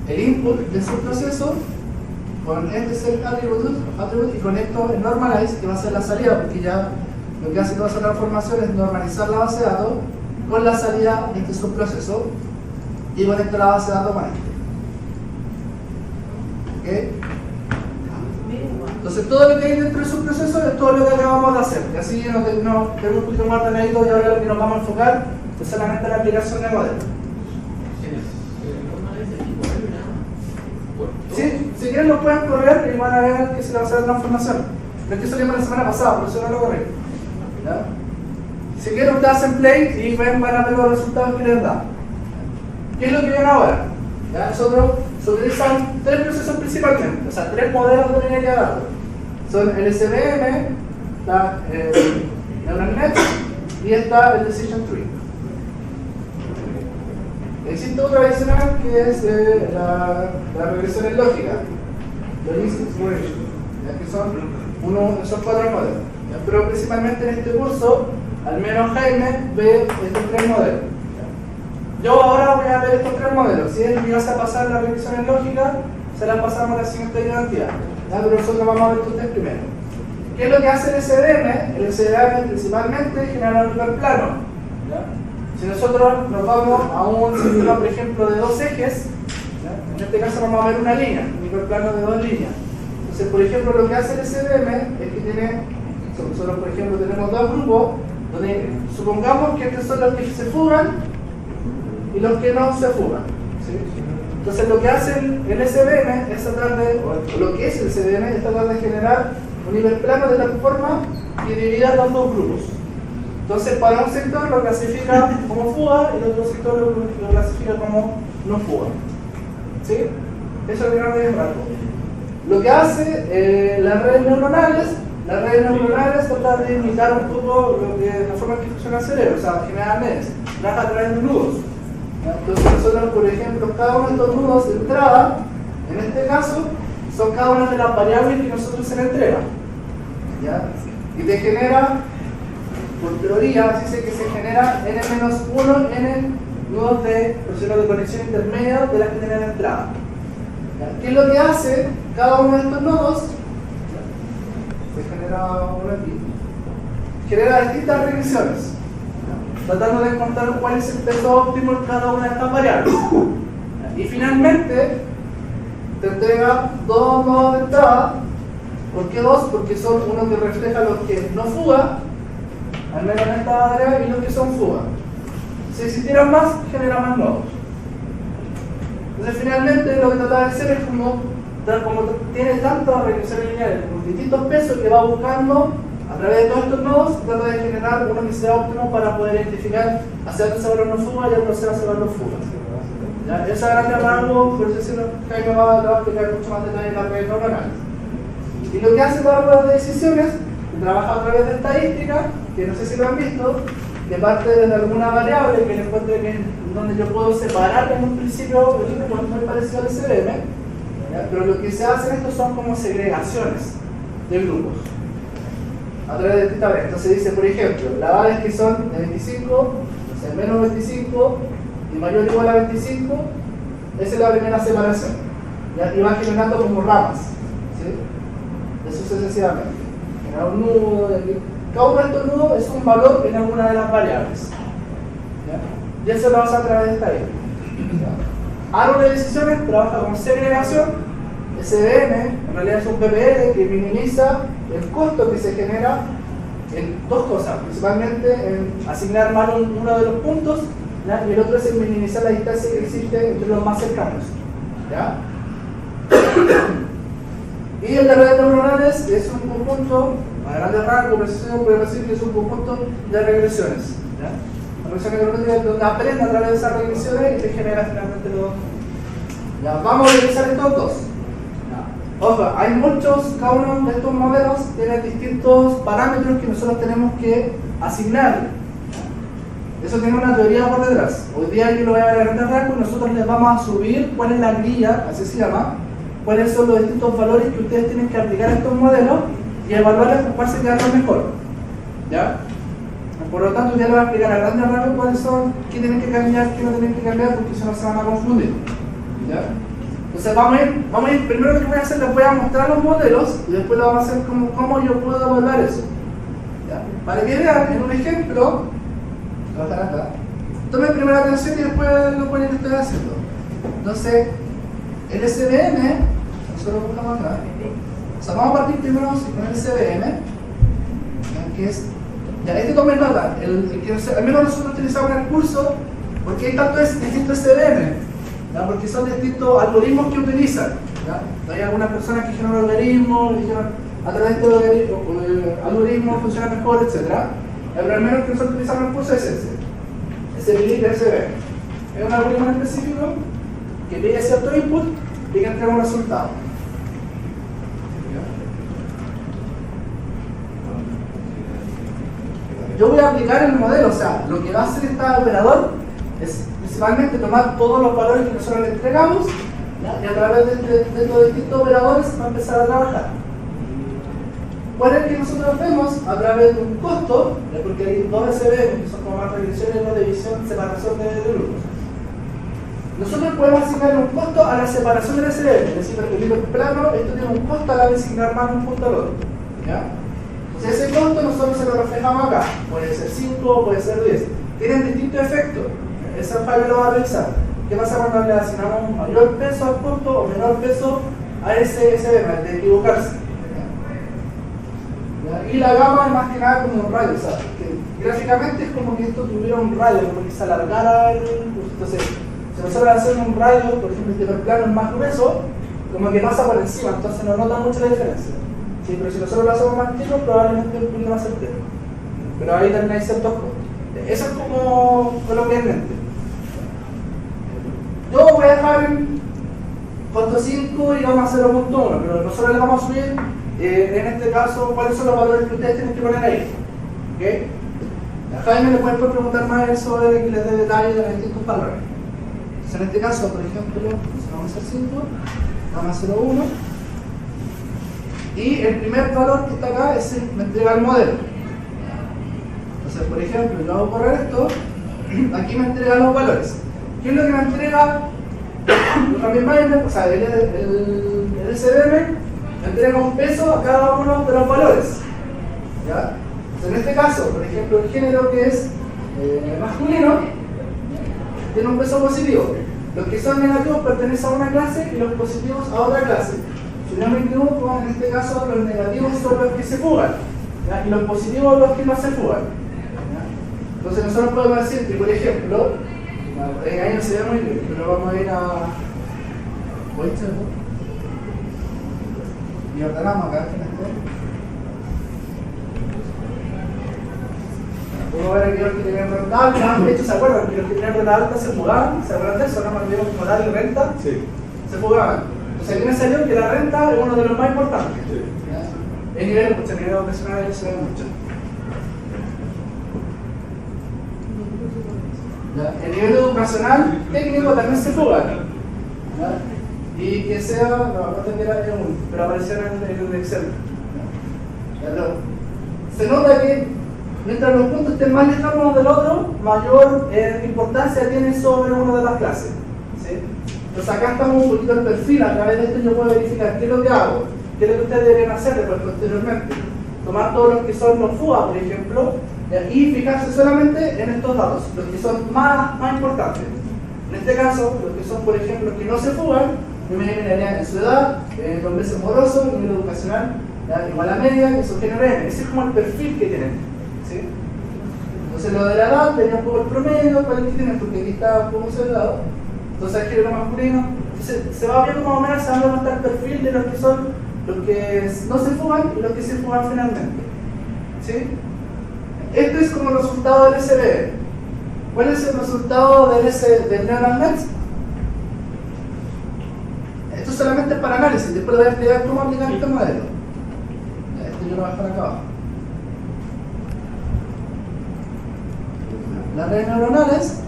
el input del subproceso con este set attribute y conecto el normalize, que va a ser la salida, porque ya lo que hace toda esa transformación es normalizar la base de datos con la salida de este subproceso y conecto la base de datos con este. ¿Ok? Entonces todo lo que hay dentro del subproceso es todo lo que acabamos de hacer. Y así no tenemos un poquito más ordenadito y ahora lo que nos vamos a enfocar es solamente la aplicación de modelo. Sí, si quieren lo pueden correr y van a ver que se le va a hacer la transformación. Pero es que eso lo vimos la semana pasada, por eso no lo corrí. ¿Ya? Si quieren ustedes hacen play y van a ver los resultados que les da. ¿Qué es lo que ven ahora? ¿Ya? Nosotros se utilizan tres procesos principalmente, o sea, tres modelos de minería de datos. Son el SVM, está Neural Net y está el Decision Tree. Existe otra adicional que es la regresión en lógica, Logistic Exploration, que son cuatro modelos. ¿Ya? Pero principalmente en este curso, al menos Jaime ve estos tres modelos. ¿Ya? Yo ahora voy a ver estos tres modelos. Si él me vas a pasar la regresión en lógica, se la pasamos a la siguiente identidad. ¿Ya? Pero nosotros vamos a ver estos tres primero. ¿Qué es lo que hace el SVM? El SVM principalmente genera un nivel plano. ¿Ya? Si nosotros nos vamos a un sistema, por ejemplo, de dos ejes, ¿ya? En este caso vamos a ver una línea, un hiperplano de dos líneas. Entonces, por ejemplo, lo que hace el SVM es que tiene, nosotros por ejemplo tenemos dos grupos, donde supongamos que estos son los que se fugan y los que no se fugan. ¿Sí? Entonces, lo que hace el SVM es tratar de, o lo que es el SVM es tratar de generar un hiperplano de tal forma que divida los dos grupos. Entonces, para un sector lo clasifica como fuga y el otro sector lo clasifica como no fuga. ¿Sí? Eso es el gran rasgo. Lo que hace las redes neuronales trata de imitar un poco la forma en que funciona el cerebro, o sea, generar redes, trabaja a través de nudos. Entonces, nosotros, por ejemplo, cada uno de estos nudos de entrada, en este caso, son cada una de las variables que nosotros se le entrega. ¿Ya? Y te genera, por teoría, dice que se genera n-1 n nudos de conexión intermedia de las que tienen entrada. ¿Ya? ¿Qué es lo que hace cada uno de estos nodos? Se genera uno aquí. Genera distintas regresiones, tratando de encontrar cuál es el peso óptimo en cada una de estas variables. Y finalmente, te entrega dos nodos de entrada. ¿Por qué dos? Porque son uno que refleja los que no fuga, al menos en esta área, y los que son fuga. Si existieran más, genera más nodos. Entonces, finalmente, lo que trata de hacer es como tiene tantas regresiones lineales con distintos pesos que va buscando a través de todos estos nodos, trata de generar uno que sea óptimo para poder identificar hacia dónde se van los fugas y a dónde se van los fugas. ¿Ya? Esa grande rango, por eso Jaime va a explicar mucho más detalle en la red neuronal. Y lo que hace para las decisiones, trabaja a través de estadística, que no sé si lo han visto, que parte de alguna variable que le encuentre que donde yo puedo separar en un principio el grupo muy parecido al SVM, ¿ya? Pero lo que se hace en esto son como segregaciones de grupos a través de distintas variables. Entonces dice, por ejemplo, las variables que son de 25, o sea, menos 25 y mayor o igual a 25, esa es la primera separación, ¿ya? Y va generando como ramas, ¿sí? Eso sucesivamente. Genera un nudo, cada uno de estos nudos es un valor en alguna de las variables, ¿ya? Y eso lo hace a través de esta idea. Árbol de decisiones trabaja con segregación. SVM en realidad es un PPL que minimiza el costo que se genera en dos cosas, principalmente en asignar mal uno de los puntos, ¿ya? Y el otro es en minimizar la distancia que existe entre los más cercanos, ¿ya? Y el de redes neuronales es un conjunto, a grandes rasgos, precisión, podemos decir que es un conjunto de regresiones, ¿ya? La regresión donde aprende a través de esas regresiones y te genera finalmente los... Ya, vamos a revisar estos dos. Ojo, hay muchos, cada uno de estos modelos tiene distintos parámetros que nosotros tenemos que asignarle. Eso tiene una teoría por detrás. Hoy día yo lo voy a ver a grandes rasgos y nosotros les vamos a subir cuál es la grilla, así se llama, cuáles son los distintos valores que ustedes tienen que aplicar a estos modelos y evaluarles con cuál se queda lo mejor. ¿Ya? Por lo tanto, ya les voy a explicar a grandes rasgos cuáles son, qué tienen que cambiar, qué no tienen que cambiar, porque si no se van a confundir. ¿Ya? Entonces vamos a ir, primero lo que voy a hacer, les voy a mostrar los modelos y después lo vamos a hacer cómo yo puedo evaluar eso. ¿Ya? Para que vean en un ejemplo, lo voy a dejar acá, tomen primero atención y después lo ponen que estoy haciendo. Entonces, el SVM, nosotros lo buscamos acá, o sea, vamos a partir primero con el SVM, que es, ya, este tomen nota, el que al menos nosotros utilizamos en el curso, porque hay tantos distintos SVM, ¿ya? Porque son distintos algoritmos que utilizan. ¿Ya? Hay algunas personas que generan algoritmos, a través de los algoritmos funciona mejor, etc. Pero al menos que nosotros utilizamos en el curso es ese BLIC SVM. Es un algoritmo en específico que pide cierto input y que entrega un resultado. Yo voy a aplicar el modelo, o sea, lo que va a hacer este operador es principalmente tomar todos los valores que nosotros le entregamos, ¿ya? Y a través de estos distintos operadores va a empezar a trabajar. ¿Cuál es el que nosotros vemos? A través de un costo, ¿ya? Porque hay dos SVM que son como más regresiones, no división, separación de grupos. Nosotros podemos asignarle un costo a la separación del SVM, es decir, repetiendo el plano, esto tiene un costo a la de asignar más un punto al otro. ¿Ya? Entonces ese costo nosotros se lo reflejamos acá, puede ser 5, puede ser 10. Tienen distintos efectos, esa falla lo va a revisar. ¿Qué pasa cuando le asignamos mayor peso al costo o menor peso a ese SVM, de equivocarse? ¿Ya? Y la gama es más que nada como un radio, o sea, que gráficamente es como que esto tuviera un radio, como que se alargara el... Entonces, si nosotros hacemos un radio, por ejemplo, este plano es más grueso, como que pasa por encima, entonces no nota mucho la diferencia. Sí, pero si nosotros lo hacemos más chico, probablemente el punto va a ser pleno. Pero ahí también hay ciertos costos. Eso es como coloquialmente. Yo voy a dejar en costo 5 y vamos a 0.1, pero nosotros le vamos a subir, en este caso, cuáles son los valores que ustedes tienen que poner ahí. ¿Okay? A Jaime le pueden preguntar más eso de que les dé detalles de los distintos valores. Entonces, en este caso, por ejemplo, vamos a hacer 5, vamos a 0.1. Y el primer valor que está acá es me entrega el modelo. Entonces, por ejemplo, yo hago correr esto, aquí me entrega los valores. ¿Qué es lo que me entrega? O sea, el SVM me entrega un peso a cada uno de los valores. ¿Ya? Entonces, en este caso, por ejemplo, el género que es masculino tiene un peso positivo. Los que son negativos pertenecen a una clase y los positivos a otra clase. Si no me equivoco, en este caso los negativos son los que se fugan, ¿ya? Y los positivos los que no se fugan. ¿Ya? Entonces nosotros podemos decir que, por ejemplo, ahí no se ve muy bien, pero vamos a ir a... y ordenamos acá. Puedo ver aquí los que tenían renta alta, de hecho se acuerdan que los que tenían renta alta se fugaban, ¿se acuerdan de eso? ¿No? Cuando vimos como y renta, Sí. se fugaban. Entonces aquí me salió que la renta es uno de los más importantes. Sí. El nivel ocasional se ve mucho. ¿Ya? El nivel educacional técnico también se fuga. ¿Ya? Y que sea, no tendría un, pero apareció en el Excel. ¿Ya? Se nota que mientras los puntos estén más lejanos uno del otro, mayor importancia tienen sobre una de las clases. ¿Sí? Entonces acá estamos un poquito en perfil, a través de esto yo puedo verificar qué es lo que hago, qué es lo que ustedes deberían hacer después posteriormente. Tomar todos los que son los FUA, por ejemplo, y fijarse solamente en estos datos, los que son más importantes. En este caso, los que son, por ejemplo, los que no se fugan, yo me eliminaría en su edad, los meses morosos, nivel educacional, igual a media, y su género M. Ese es como el perfil que tienen. ¿Sí? Entonces lo de la edad, tenía un poco el promedio, cuál es que tienen, porque aquí está un poco cerrado. Entonces el género masculino, se va viendo más o menos, se va a notar el perfil de los que son los que no se fugan y los que se fugan finalmente. ¿Sí? Esto es como el resultado del SVM. ¿Cuál es el resultado del Neural Nets? Esto solamente es para análisis, después voy a explicar cómo aplicar este modelo. Esto yo lo voy a dejar acá abajo. Las redes neuronales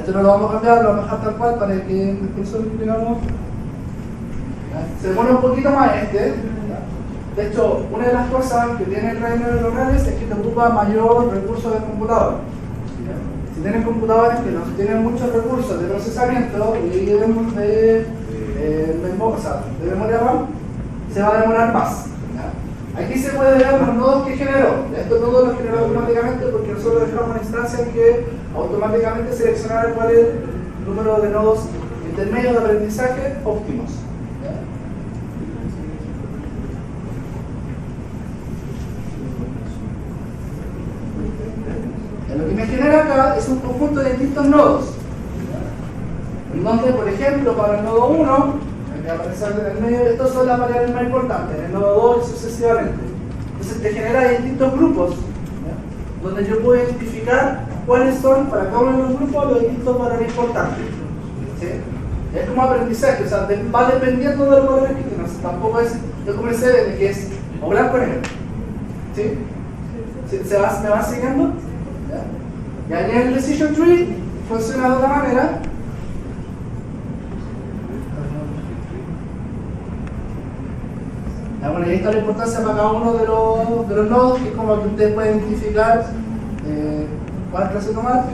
Esto no lo vamos a cambiar, lo vamos a dejar tal cual para que después lo explicamos. Se pone un poquito más este. De hecho, una de las cosas que tiene el reino de neuronales es que te ocupa mayor recurso del computador. Si tienes computadores que no tienen muchos recursos de procesamiento y de memoria RAM, se va a demorar más. Aquí se puede ver los nodos que generó. Estos nodos los generó automáticamente porque nosotros dejamos una instancia que automáticamente seleccionara cuál es el número de nodos intermedios de aprendizaje óptimos. Lo que me genera acá es un conjunto de distintos nodos. En donde, por ejemplo, para el nodo 1, el que aparece en el medio, estos son las variables más importantes, en el nodo 2 y sucesivamente. Entonces te genera distintos grupos, ¿ya? Donde yo puedo identificar cuáles son para cada uno de los grupos los distintos valores importantes. ¿Sí? Es como aprendizaje, o sea, va dependiendo de los valores que tienes. Tampoco es como el CDN, que es o blanco o negro. ¿Sí? ¿Me va siguiendo? ¿Ya? Y aquí en el Decision Tree funciona de otra manera. Ya, bueno, ahí está la importancia para cada uno de los nodos, que es como que ustedes pueden identificar cuál clase tomar.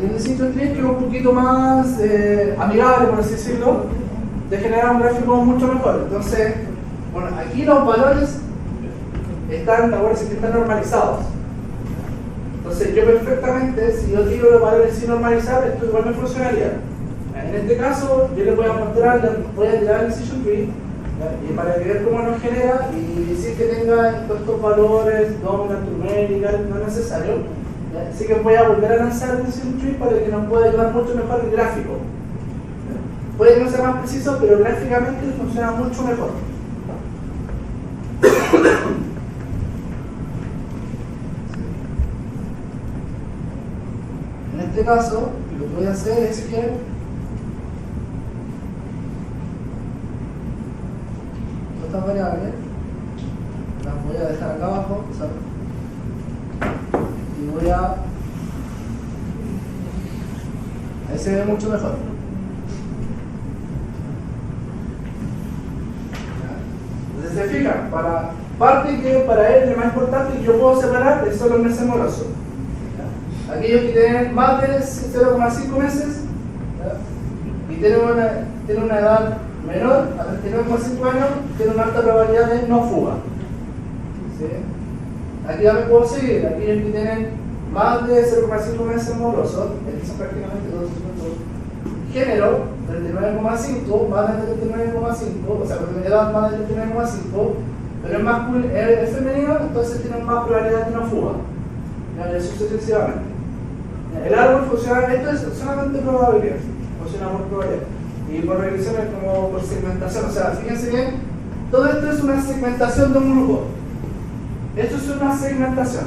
El Decision Tree, que es un poquito más amigable, por así decirlo, de generar un gráfico mucho mejor. Entonces, bueno, aquí los valores están normalizados. Entonces yo perfectamente, si yo tiro los valores sin normalizar, esto igual me funcionaría. En este caso, yo les voy a mostrar, voy a tirar el Decision Tree, y para que vean cómo nos genera y decir que tenga estos valores, dominant, numerical, no es necesario. Así que voy a volver a lanzar el Decision Tree para que nos pueda ayudar mucho mejor el gráfico. Puede que no sea más preciso, pero gráficamente funciona mucho mejor. En este caso, lo que voy a hacer es que estas variables las voy a dejar acá abajo, ¿sabes? Y voy a... ahí se ve mucho mejor. Entonces se fijan, para parte que para él es lo más importante que yo puedo separar son los meses morosos. Aquellos que tienen más de 0,5 meses, ¿ya? Y tienen una edad menor a 39,5 años, tienen una alta probabilidad de no fuga. ¿Sí? Aquí ya me puedo seguir, aquellos que tienen más de 0,5 meses morosos, que son prácticamente todos los género, 39,5, más de 39,5, o sea, con edad más de 39,5, pero es femenino, entonces tienen más probabilidad de no fuga. Y así sucesivamente. El árbol funciona, esto es solamente probabilidad, funciona por probabilidad. Y por regresión es como por segmentación, o sea, fíjense bien, todo esto es una segmentación de un grupo. Esto es una segmentación.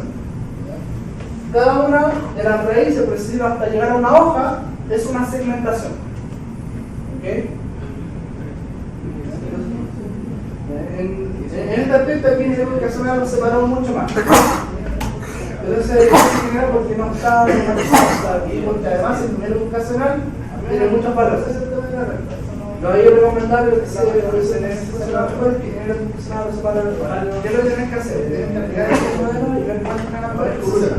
Cada una de las raíces, por decirlo, hasta llegar a una hoja, es una segmentación. ¿Ok? En este aspecto aquí en el educacional lo separamos mucho más. Pero ese es general porque no está normalizado aquí, porque además el nivel educacional tiene muchos valores. Lo voy a recomendar que se educacional que en el educacional lo separa. ¿Qué es lo que tienes que hacer? Tienes que aplicar este modelo y ver cuál funciona.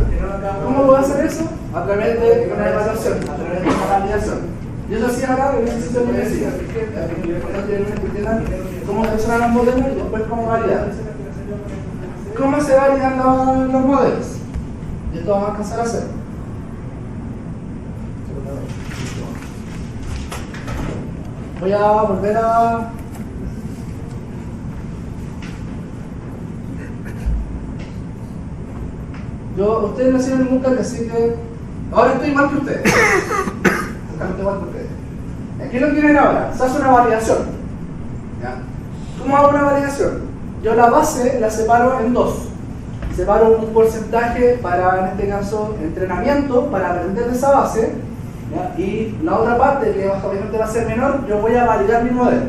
¿Cómo puedo hacer eso? A través de una evaluación, a través de una validación. Yo lo hacía acá, en el sitio que decía, cómo funcionan los modelos y después cómo validar. ¿Cómo se validan los modelos? Y esto vamos a alcanzar a hacer. Voy a volver a... ustedes no hicieron ningún cambio, así que... ahora estoy igual que ustedes. Exactamente igual que ustedes. Aquí lo tienen ahora. Se hace una validación. ¿Ya? ¿Cómo hago una validación? Yo la base la separo en dos. Separo un porcentaje para, en este caso, entrenamiento, para aprender de esa base, ¿ya? Y la otra parte, que obviamente va a ser menor, yo voy a validar mi modelo.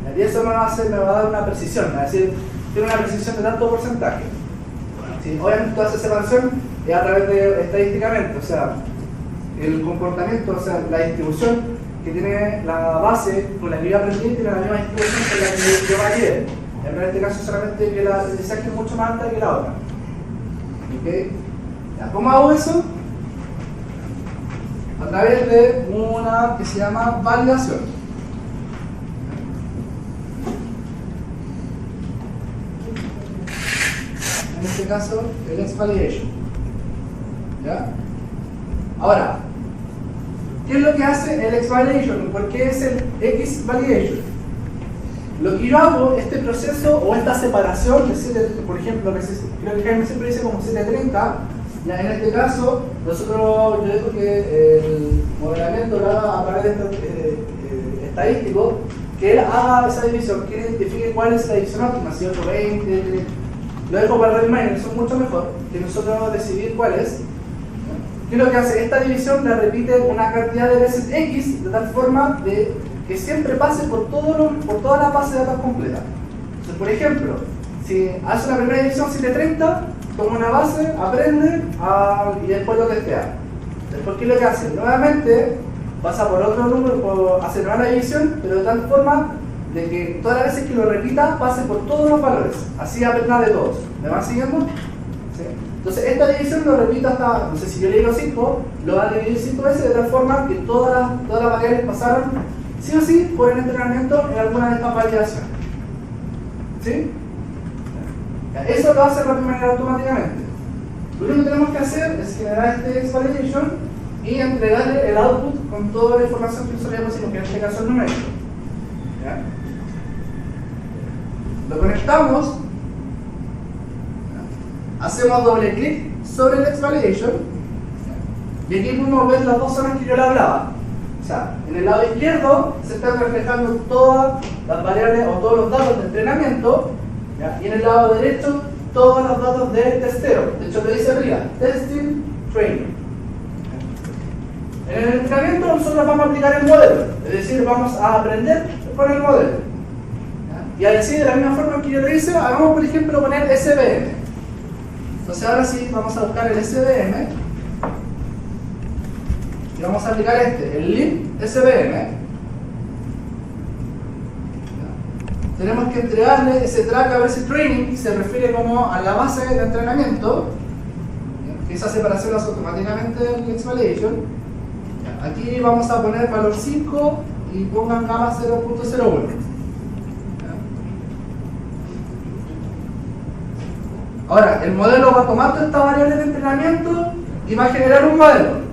¿Ya? Y eso me va a dar una precisión, es decir, tiene una precisión de tanto porcentaje. ¿Sí? Obviamente toda esa separación es a través de estadísticamente, o sea, el comportamiento, o sea, la distribución que tiene la base con la que yo aprendí tiene la misma distribución con la que yo validé. En este caso solamente que la aprendizaje es mucho más alta que la otra. ¿Okay? ¿Ya? ¿Cómo hago eso? A través de una que se llama validación. En este caso, el X-Validation. ¿Ya? Ahora, ¿qué es lo que hace el X-Validation? ¿Por qué es el X-Validation? Lo que yo hago, este proceso o esta separación, por ejemplo, creo que Jaime siempre dice como 730, ya en este caso, yo digo que el modelamiento lo haga a través de estadístico, que él haga esa división, que identifique cuál es la división óptima, si 820, lo dejo para el miner, eso es mucho mejor que nosotros decidir cuál es. ¿Qué es lo que hace? Esta división la repite una cantidad de veces X, de tal forma que siempre pase por toda la base de datos completa. Entonces, por ejemplo, si hace una primera división 730, toma una base, aprende y después lo testea. Después, ¿qué es lo que hace? Nuevamente pasa por otro número, hace nueva división, pero de tal forma de que todas las veces que lo repita pase por todos los valores. Así aprenda de todos. ¿Me van siguiendo? ¿Sí? Entonces, esta división lo repito hasta, no sé, si yo le digo 5, lo va a dividir 5 veces de tal forma que todas las variables pasaron sí o sí por el entrenamiento en alguna de estas validaciones. ¿Sí? Eso lo hace Rapid automáticamente. Lo único que tenemos que hacer es generar este X-Validation y entregarle el output con toda la información que nosotros ya pusimos, que en este caso es numérico. ¿Ya? Lo conectamos, hacemos doble clic sobre el X-Validation y aquí podemos ver las dos zonas que yo le hablaba. O sea, en el lado izquierdo se están reflejando todas las variables o todos los datos de entrenamiento, ¿ya? Y en el lado derecho todos los datos de testeo. De hecho, te dice arriba, testing, training. En el entrenamiento nosotros vamos a aplicar el modelo, es decir, vamos a aprender con el modelo. ¿Ya? Y así, de la misma forma que yo le hice, vamos por ejemplo poner SVM. Entonces ahora sí, vamos a buscar el SVM. Y vamos a aplicar el lib SVM. Tenemos que entregarle ese track a ese training, que se refiere como a la base de entrenamiento, que esa separación la hace automáticamente el X-Validation. Aquí vamos a poner valor 5 y pongan gamma 0.01. Ahora, el modelo va a tomar todas estas variables de entrenamiento y va a generar un modelo.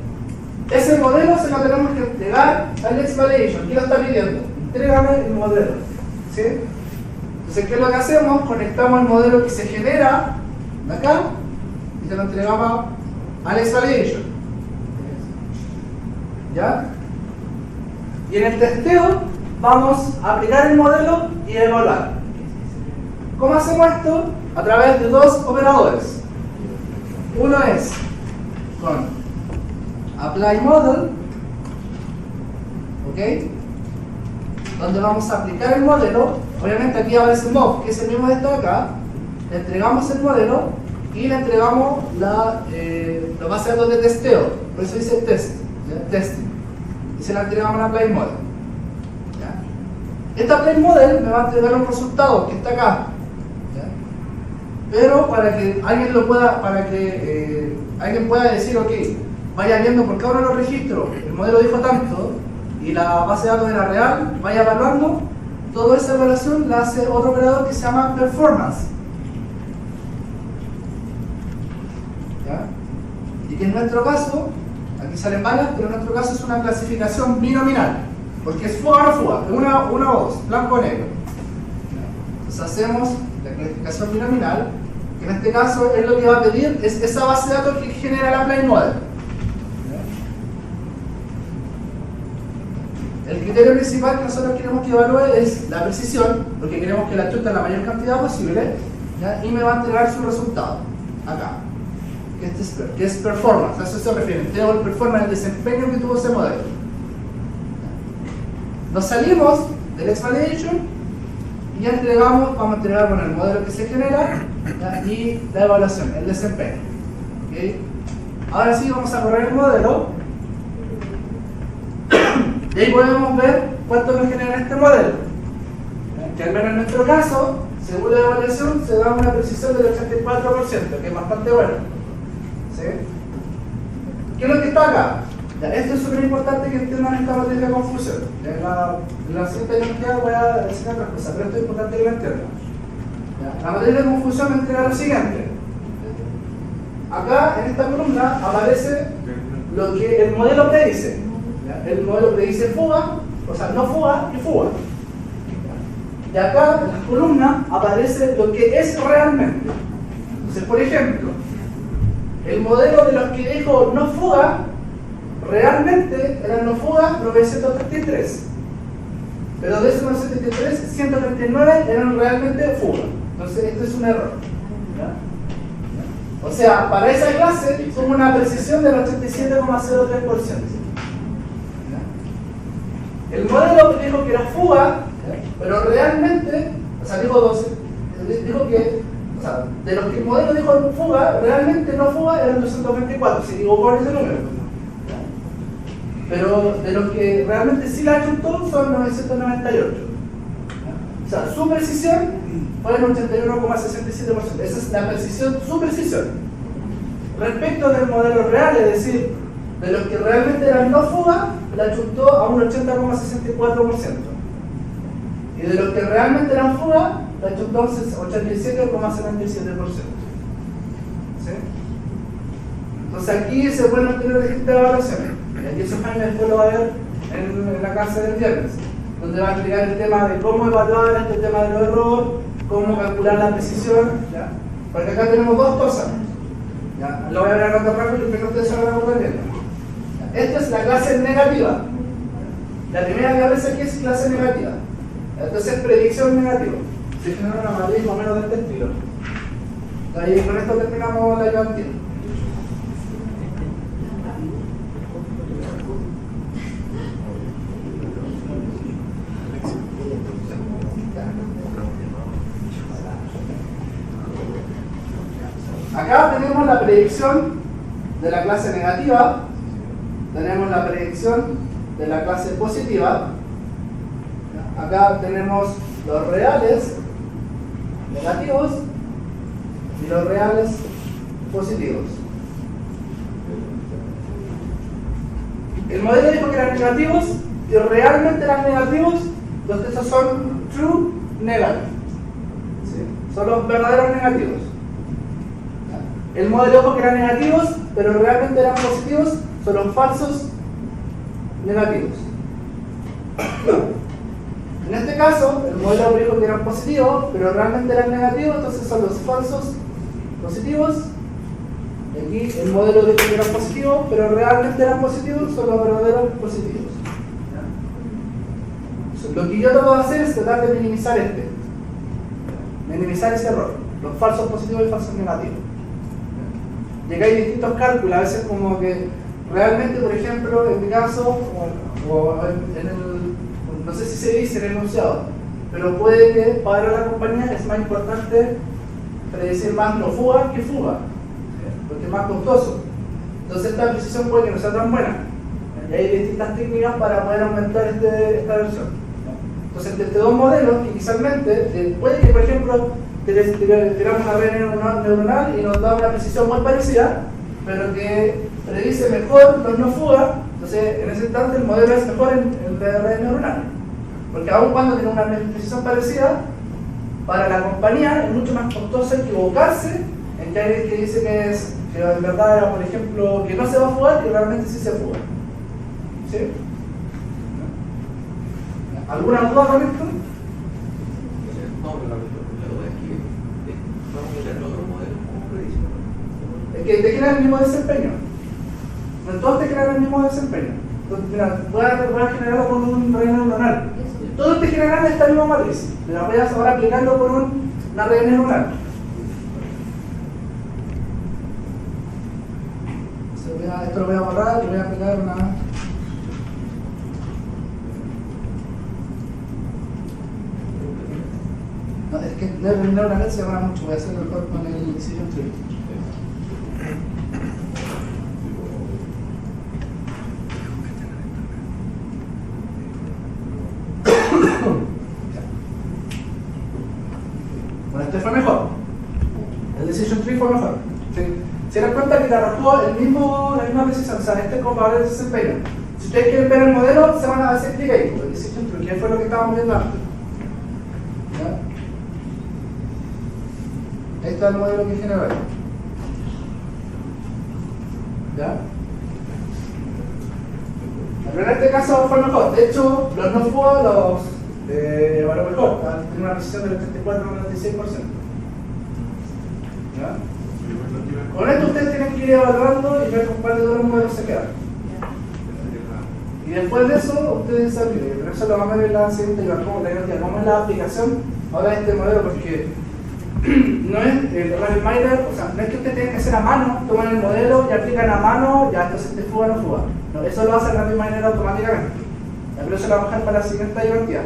Ese modelo se lo tenemos que entregar al X-Validation. ¿Quién lo está pidiendo? Entrégame el modelo. ¿Sí? Entonces, ¿qué es lo que hacemos? Conectamos el modelo que se genera de acá y se lo entregamos al X-Validation. ¿Ya? Y en el testeo vamos a aplicar el modelo y evaluar. ¿Cómo hacemos esto? A través de dos operadores. Uno es con Apply Model, ¿ok? Donde vamos a aplicar el modelo. Obviamente aquí aparece un mob, que es el mismo de esto de acá. Le entregamos el modelo y le entregamos los bases de datos de testeo. Por eso dice test, ¿ya? Testing. Y se la entregamos al Apply Model. ¿Ya? Este Apply Model me va a entregar un resultado que está acá. ¿Ya? Pero para que alguien lo pueda, alguien pueda decir, ok, vaya viendo por cada uno de los registros, el modelo dijo tanto y la base de datos era real, vaya evaluando, toda esa evaluación la hace otro operador que se llama performance. ¿Ya? Y que en nuestro caso, aquí salen varias, pero en nuestro caso es una clasificación binominal, porque es fuga o no fuga, es una o dos, blanco o negro. Entonces hacemos la clasificación binominal, que en este caso es lo que va a pedir, es esa base de datos que genera el Apply Model. El criterio principal que nosotros queremos que evalúe es la precisión, porque queremos que la chute en la mayor cantidad posible, ¿ya? Y me va a entregar su resultado, acá. que es performance, a eso se refiere. Tenemos el performance, el desempeño que tuvo ese modelo. Nos salimos del X-Validation y ya vamos a entregar con el modelo que se genera, ¿ya? Y la evaluación, el desempeño. ¿Okay? Ahora sí vamos a correr el modelo y ahí podemos ver cuánto nos genera este modelo. Que al menos en nuestro caso, según la evaluación, se da una precisión del 84%, que es bastante bueno. ¿Sí? ¿Qué es lo que está acá? Ya, esto es súper importante que entiendan esta materia de confusión. En la siguiente unidad voy a decir otras cosas, pero esto es importante que lo entiendan. Ya, la materia de confusión me entrega lo siguiente. Acá, en esta columna, aparece lo que el modelo predice. ¿Ya? El modelo predice fuga, o sea, no fuga y fuga. Y acá, en la columna, aparece lo que es realmente. Entonces, por ejemplo, el modelo de los que dijo no fuga, realmente eran no fuga 933. Pero de esos 933, 139 eran realmente fuga. Entonces, esto es un error. ¿Ya? O sea, para esa clase tuvo una precisión del 87,03%. El modelo dijo que era fuga, pero realmente, o sea, dijo que, o sea, de los que el modelo dijo fuga, realmente no fuga eran 224, si digo por ese número. Pero de los que realmente sí la achuntó son 998. O sea, su precisión fue el 81,67%. Esa es la precisión, su precisión. Respecto del modelo real, es decir, de los que realmente eran no fuga, la achuntó a un 80,64%. Y de los que realmente eran fuga, la achuntó a un 87,77%. ¿Sí? Entonces aquí se pueden obtener distintas evaluaciones. Y aquí eso Jaime después lo va a ver en la clase del viernes, donde va a explicar el tema de cómo evaluar este tema de los errores, cómo calcular la precisión, ¿ya? Porque acá tenemos dos cosas. ¿Ya? Lo voy a ver a rato rápido y espero que ustedes se van aprendiendo. Esta es la clase negativa. La primera que aparece aquí es clase negativa. Entonces, predicción negativa. Se genera una matriz más o menos de este estilo. Y con esto terminamos la ayudantía. Acá tenemos la predicción de la clase negativa, tenemos la predicción de la clase positiva, acá tenemos los reales negativos y los reales positivos. El modelo dijo que eran negativos y realmente eran negativos, entonces estos son true negative. ¿Sí? Son los verdaderos negativos. El modelo dijo que eran negativos, pero realmente eran positivos, son los falsos negativos. En este caso, el modelo dijo que eran positivos, pero realmente eran negativos, entonces son los falsos positivos. Y aquí el modelo dijo que eran positivos, pero realmente eran positivos, son los verdaderos positivos. Lo que yo tengo que hacer es tratar de minimizar minimizar ese error, los falsos positivos y falsos negativos. Y acá hay distintos cálculos, a veces como que realmente, por ejemplo, en mi caso, o en el, no sé si se dice en el enunciado, pero puede que para la compañía es más importante predecir más no fuga que fuga, porque es más costoso. Entonces esta precisión puede que no sea tan buena. Y hay distintas técnicas para poder aumentar esta versión. Entonces entre dos modelos, inicialmente, puede que, por ejemplo, tiramos una red neuronal y nos da una precisión muy parecida, pero que predice mejor los no fuga. Entonces en ese instante el modelo es mejor en red neuronal, porque aun cuando tiene una precisión parecida, para la compañía es mucho más costoso equivocarse en que alguien que dice que en verdad, por ejemplo, que no se va a fugar y realmente sí se fuga. ¿Sí? ¿Alguna duda con esto? No, pero la duda es que vamos a mirar los otros modelos como predicción. Es que te generan el mismo desempeño. No todos te generan el mismo desempeño. Entonces, mira, voy a generarlo con un red neuronal. Todos te generan esta misma matriz. Pero voy a ahora aplicarlo por una red neuronal. esto lo voy a borrar y voy a aplicar una. No, es que no terminar una vez se llama mucho, voy a hacerlo mejor con el Decision Tree. Bueno, este fue mejor. El Decision Tree fue mejor. Se dan cuenta que te arrojó la misma precisión, o sea, este comparador de desempeño. Si ustedes quieren ver el modelo, se van a hacer clic ahí, el Decision Tree, que fue lo que estábamos viendo antes. ¿Ya? Ahí está el modelo que generó ahí. ¿Ya? Pero en este caso fue mejor. De hecho, los no FUA los evaluó mejor. Tiene una precisión del 34-96%. ¿Ya? Con esto ustedes tienen que ir evaluando y ver con cuál de todos los modelos se quedan. Y después de eso, ustedes saben, pero eso lo vamos a ver en la siguiente diapositiva. Vamos a ver la aplicación ahora de este modelo, porque no es el RapidMiner, o sea, no es que ustedes tengan que hacer a mano, toman el modelo y aplican a mano, ya entonces te fuga o no fuga. No, eso lo hace el RapidMiner automáticamente. Pero eso lo vamos a dejar para la siguiente diapositiva.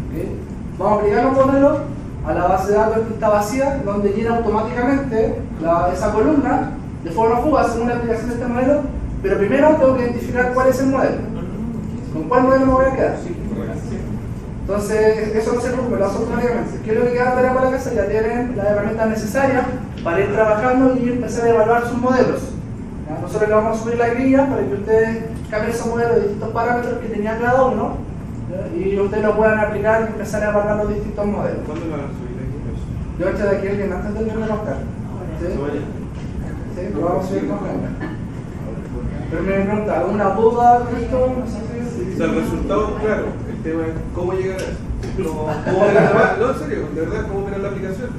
¿Okay? Vamos a aplicar un modelo a la base de datos que está vacía, donde llena automáticamente esa columna de forma fuga según la aplicación de este modelo, pero primero tengo que identificar cuál es el modelo. ¿Con cuál modelo me voy a quedar? Entonces, eso no se preocupe, lo hace automáticamente. ¿Qué es lo que queda tarea para la casa? Ya tienen las herramientas necesarias para ir trabajando y empezar a evaluar sus modelos. ¿Ya? Nosotros le vamos a subir la grilla para que ustedes cambien esos modelos de distintos parámetros que tenía cada uno, ¿ya? Y ustedes lo puedan aplicar y empezar a evaluar los distintos modelos. ¿Cuándo lo van a subir aquí? Yo he hecho de aquí alguien antes de que me contar. ¿Sí? Sí, lo vamos a subir con calma. Pero me pregunta, ¿alguna duda con esto? No sé si... O sea, el resultado, claro, el tema es cómo llegar a eso. ¿Cómo mirar no, en serio, de verdad, cómo mirar la aplicación.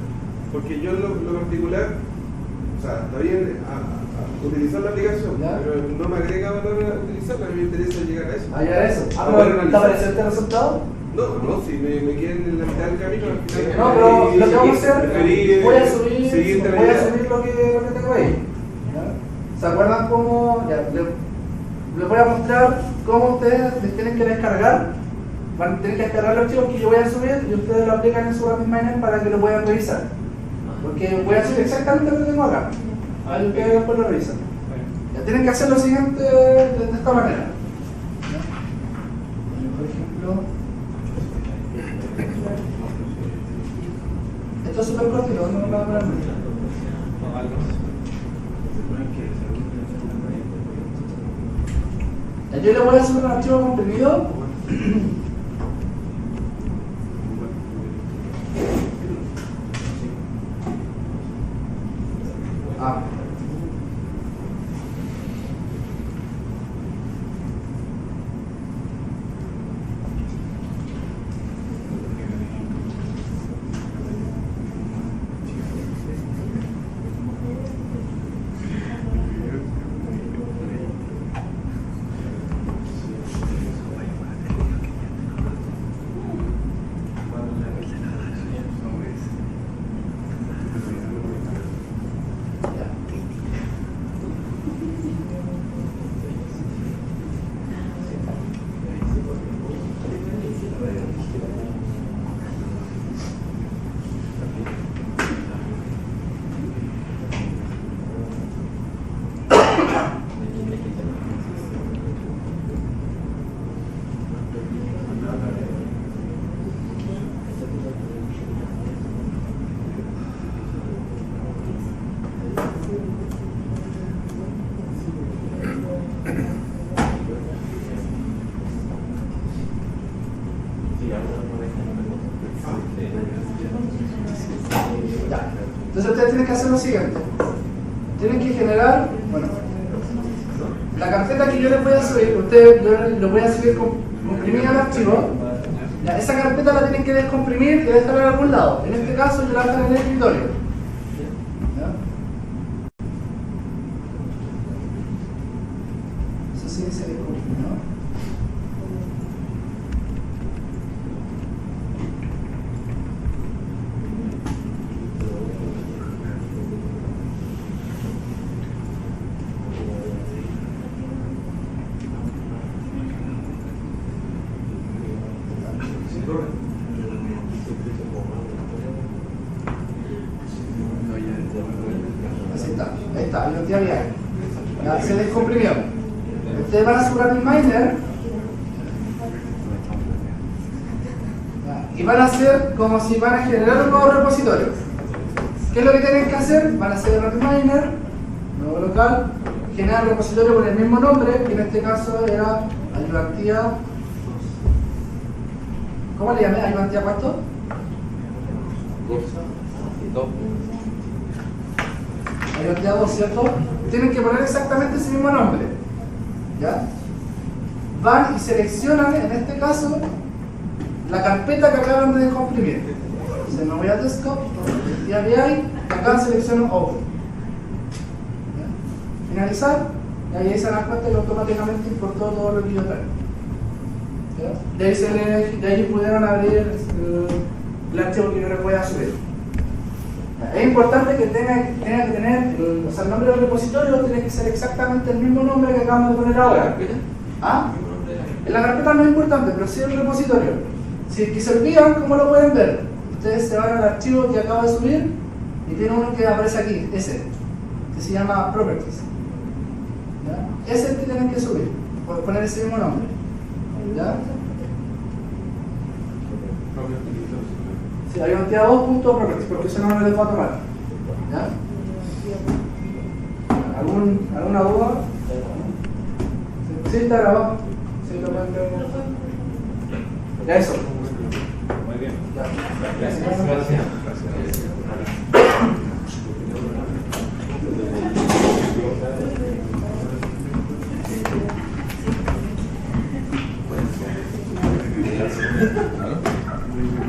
Porque yo en lo particular, o sea, está bien utilizar la aplicación, ¿ya? Pero no me agrega valor a utilizarla, a mí me interesa llegar a eso. Ah, ya eso. A ¿Pero poder ¿te analizar. apareció este resultado? No, si me quedé en la mitad del camino. Al final, No, pero lo que vamos a hacer, preferí, voy a subir seguirte la lo idea. que tengo ahí. ¿Ya? ¿Se acuerdan cómo? Ya, les voy a mostrar cómo ustedes les tienen que descargar. Van a tener que descargar los archivos que yo voy a subir y ustedes lo aplican en su RapidMiner para que lo puedan revisar. Porque voy a subir exactamente lo que tengo acá. Ahí ustedes después lo revisan. Ya tienen que hacer lo siguiente de esta manera. ¿Ya? Por ejemplo, esto es súper cortito, no me va a hablar mucho. Yo le voy a subir un archivo comprimido. Entonces ustedes tienen que hacer lo siguiente. Tienen que generar, bueno, la carpeta que yo les voy a subir, ustedes lo voy a subir comprimida al archivo. Ya, esa carpeta la tienen que descomprimir y dejarla en algún lado. En este caso yo la dejo en el escritorio. ¿Ya? Eso sí se descomprimió. ahí está, identidad vial. Ya se descomprimió. Ustedes van a su RapidMiner y van a hacer como si van a generar un nuevo repositorio. ¿Qué es lo que tienen que hacer? Van a hacer RapidMiner, nuevo local, generar un repositorio con el mismo nombre, que en este caso era ayudantía. ¿Cómo le llamé? ¿Ayudantía cuánto? 2. Ayudantía 2, ¿cierto? Tienen que poner exactamente ese mismo nombre. ¿Ya? Van y seleccionan, en este caso, la carpeta que acaban de descomprimir. Se me voy a desktop, y ahí, acá selecciono Open. ¿Ya? Finalizar, y ahí se dan cuenta que automáticamente importó todo lo que yo traigo. ¿Ya? De ahí pudieron abrir el archivo que yo les voy a subir. ¿Ya? Es importante que tenga que tener, o sea, el nombre del repositorio tiene que ser exactamente el mismo nombre que acabamos de poner ahora. ¿Ah? En la carpeta no es importante, pero sí el repositorio. Si es que se olvidan, ¿cómo lo pueden ver? Ustedes se van al archivo que acabo de subir y tiene uno que aparece aquí, ese, que se llama Properties. ¿Ya? Ese es el que tienen que subir, por poner ese mismo nombre. ¿Ya? Sí, hay un TA 2.properties, porque ese nombre les va a tomar. ¿Ya? ¿Alguna duda? Sí, está grabado. Sí, lo pueden ver. Ya eso. Muy bien. Ya. Gracias. Gracias.